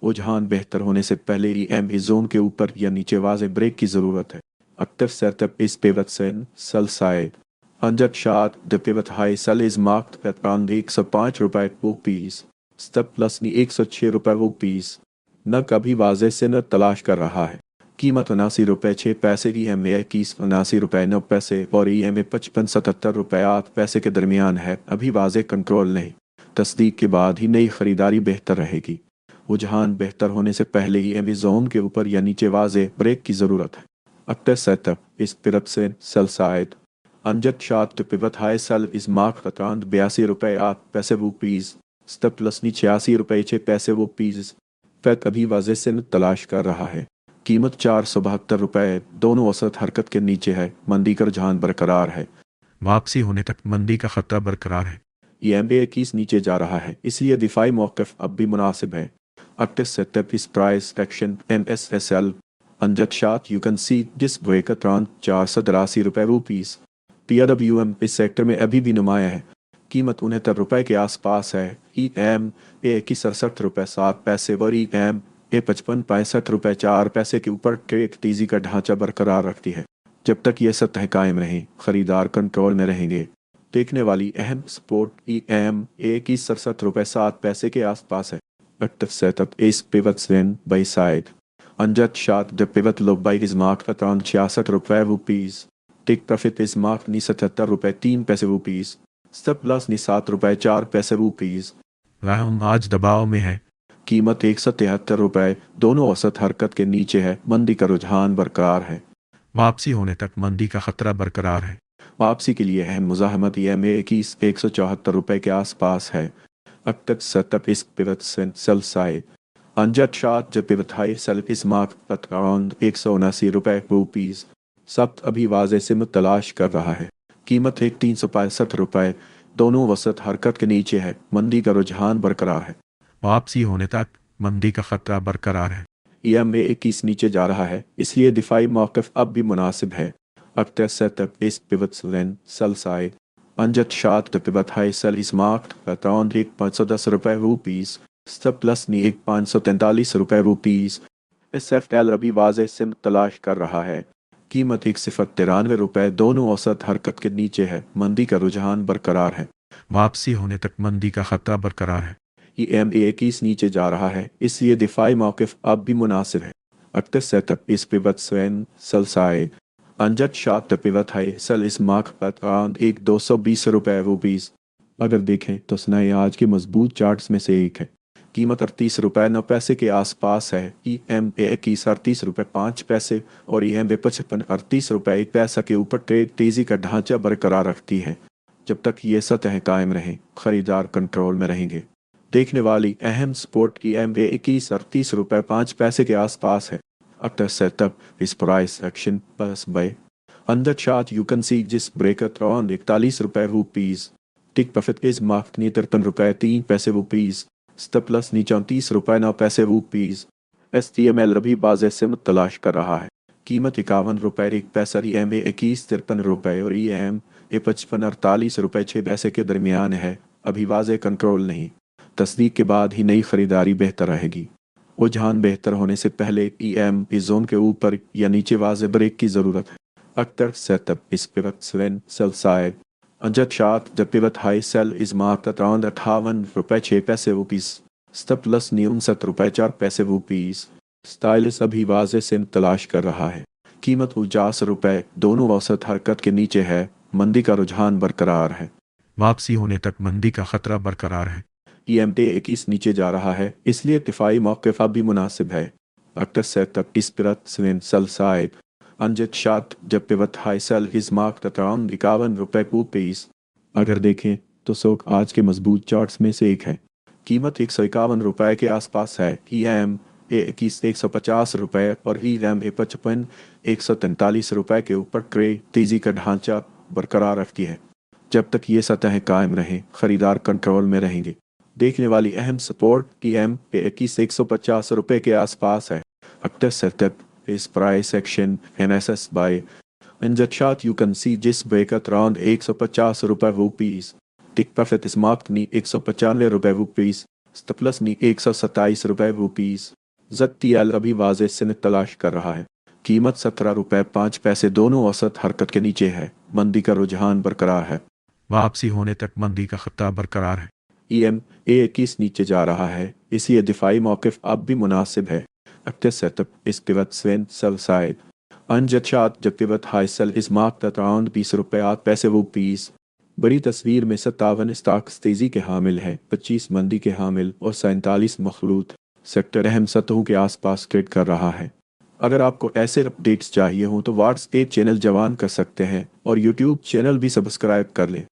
रुझान बेहतर होने से पहले EMA जोन के ऊपर या नीचे वाज़ेह ब्रेक की ज़रूरत है। Active setup is pivot sell side. Under chart the pivot high sell is marked at around 105 रुपए rupees. Stop loss नी 106 रुपए rupees. नक अभी वाज़ेह सिमत तलाश कर रहा है। कीमत 79 रुपए 6 पैसे, EMA 79 रुपए 9 पैसे और EMA 55 रुपए 8 पैसे के दरमियान है। अभी वाज़ेह कंट्रोल नहीं, तस्दीक के बाद ही नई खरीदारी बेहतर रहेगी। रुझान बेहतर होने से पहले EMA जोन के ऊपर या नीचे वाज़ेह ब्रेक की ज़रूरत है। Active setup is pivot sell side. Under chart the pivot high sell is marked at around 82 रुपए 8 पैसे rupees. Stop loss नी 86 रुपए 6 पैसे rupees. FED अभी वाज़ेह सिमत तलाश कर रहा है। कीमत 472 रुपए, दोनों औसत हरकत के नीचे है, मंदी का रुझान बरकरार है। वापसी होने तक मंदी का खतरा बरकरार है। EMA 21 नीचे जा रहा है, इसलिए दिफाई मौक़िफ़ अब भी मुनासिब है। Active setup is price action MSSL. Under chart you can see this break at around 483 रुपए rupees. PWM इस सेक्टर में अभी भी नुमाया है। कीमत 69 रुपए के आसपास है। EMA की 67 रुपए 7 पैसे और EMA 65 रुपए 4 पैसे के ऊपर ट्रेड तेजी का ढांचा बरकरार रखती है। जब तक ये सतह कायम रहे, खरीदार कंट्रोल में रहेंगे। देखने वाली अहम सपोर्ट EMA की 67 रुपए 7 पैसे के आसपास है। Active setup is pivot swing by side. Under chart the pivot low buy is marked at around 66 रुपए rupees. Take profit is marked नी 77 रुपए 3 पैसे rupees. Stop loss नी 7 रुपए 4 पैसे rupees. राउंड आज दबाव में है। कीमत 173 रुपए, दोनों औसत हरकत के नीचे है, मंदी का रुझान बरकरार है। वापसी होने तक मंदी का खतरा बरकरार है। वापसी के लिए अहम मुज़ाहमत EMA की 174 रुपए के आसपास है। Active setup is pivot sell side. Under chart the pivot high sell is marked at around 179 रुपए rupees. सब्त अभी वाज़ेह सिमत तलाश कर रहा है। कीमत 365 रुपए, दोनों वसत हरकत के नीचे है, मंदी का रुझान बरकरार है। वापसी होने तक मंदी का खतरा बरकरार है। EMA 21 नीचे जा रहा है, इसलिए दिफाई मौक़िफ़ अब भी मुनासिब है। Aktar setup is pivots when sell side. Anjat shot the pivot high sell is marked at around ₹1,510 stop plus knee ₹1,543 SFL अभी वाज़े सिम तलाश कर रहा है। कीमत ₹193 दोनों औसत हरकत के नीचे है। मंदी का रुझान बरकरार है। वापसी होने तक मंदी का खतरा बरकरार है। EMA 21 नीचे जा रहा है, इसलिए दिफाई मौक़िफ़ अब भी मुनासिब है। Aktar setup is pivots when sell side. Anjat shot the pivot high sell is marked at around ₹220 अगर देखें तो सनाए आज के मजबूत चार्ट्स में से एक है। कीमत ₹38.09 के आसपास है। EMA 21 ₹38.05 और EMA 55 ₹38.01 के ऊपर ट्रेड तेजी का ढांचा बरकरार रखती है। जब तक ये सतह कायम रहे, खरीदार कंट्रोल में रहेंगे। देखने वाली अहम सपोर्ट EMA 21 ₹38.05 के आसपास है। After setup is price action plus by. On the chart you can see this break at around ₹41 Tick profit is marked near ₹3.03 stop loss नीचे ₹34.09 STML अभी बाज़े सिम तलाश कर रहा है। कीमत ₹51.01 EMA 21 ₹53 और EMA 55 ₹48.06 के दरमियान है। अभी वाज़े कंट्रोल नहीं। तस्दीक के बाद ही नई खरीदारी बेहतर रहेगी। रुझान बेहतर होने से पहले EMA जोन के ऊपर या नीचे वाज़े ब्रेक की ज़रूरत है। Aktar setup is pivots when sell side. Anjat shot the pivot high sell is marked at around ₹58.06 stop loss knee ₹59.04 stylish अभी वाज़े सिम तलाश कर रहा है। कीमत ₹50 दोनों औसत हरकत के नीचे है। मंदी का रुझान बरकरार है। वापसी होने तक मंदी का खतरा बरकरार है। EMA 21 नीचे जा रहा है, इसलिए दिफाई मौक़िफ़ अब भी मुनासिब है। Aktar setup is pivots when sell side. Anjat shot the pivot high sell is marked at around ₹51 अगर देखें तो सोक आज के मजबूत चार्ट्स में से एक है। कीमत ₹151 के आसपास है। EMA 21 ₹150 और EMA 55 ₹143 के ऊपर ट्रेड तेजी का ढांचा बरकरार रखती है। जब तक ये सतह कायम रहे, खरीदार कंट्रोल में रहेंगे। देखने वाली अहम सपोर्ट EMA 21 ₹150 के आसपास है। Aktar setup is price action NSS by. In the chart you can see this break at around ₹150. Tick profit is marked knee ₹195 stop loss knee ₹127 ZTL अभी वाज़े सिम तलाश कर रहा है। कीमत ₹17.05 दोनों औसत हरकत के नीचे है। मंदी का रुझान बरकरार है। वापसी होने तक मंदी का खतरा बरकरार है। EMA 21 नीचे जा रहा है, इसलिए दिफाई मौक़िफ़ अब भी मुनासिब है। Aktar setup is pivots when sell side. Anjat shot the pivot high sell is marked at around ₹20.05 बड़ी तस्वीर में 57 स्टॉक्स तेजी के हामिल है, 25 मंदी के हामिल और 47 मखलूत सेक्टर अहम सतहों के आसपास ट्रेड कर रहा है। अगर आपको ऐसे अपडेट्स चाहिए हों तो व्हाट्सएप चैनल जवान कर सकते हैं और यूट्यूब चैनल भी सब्सक्राइब कर लें।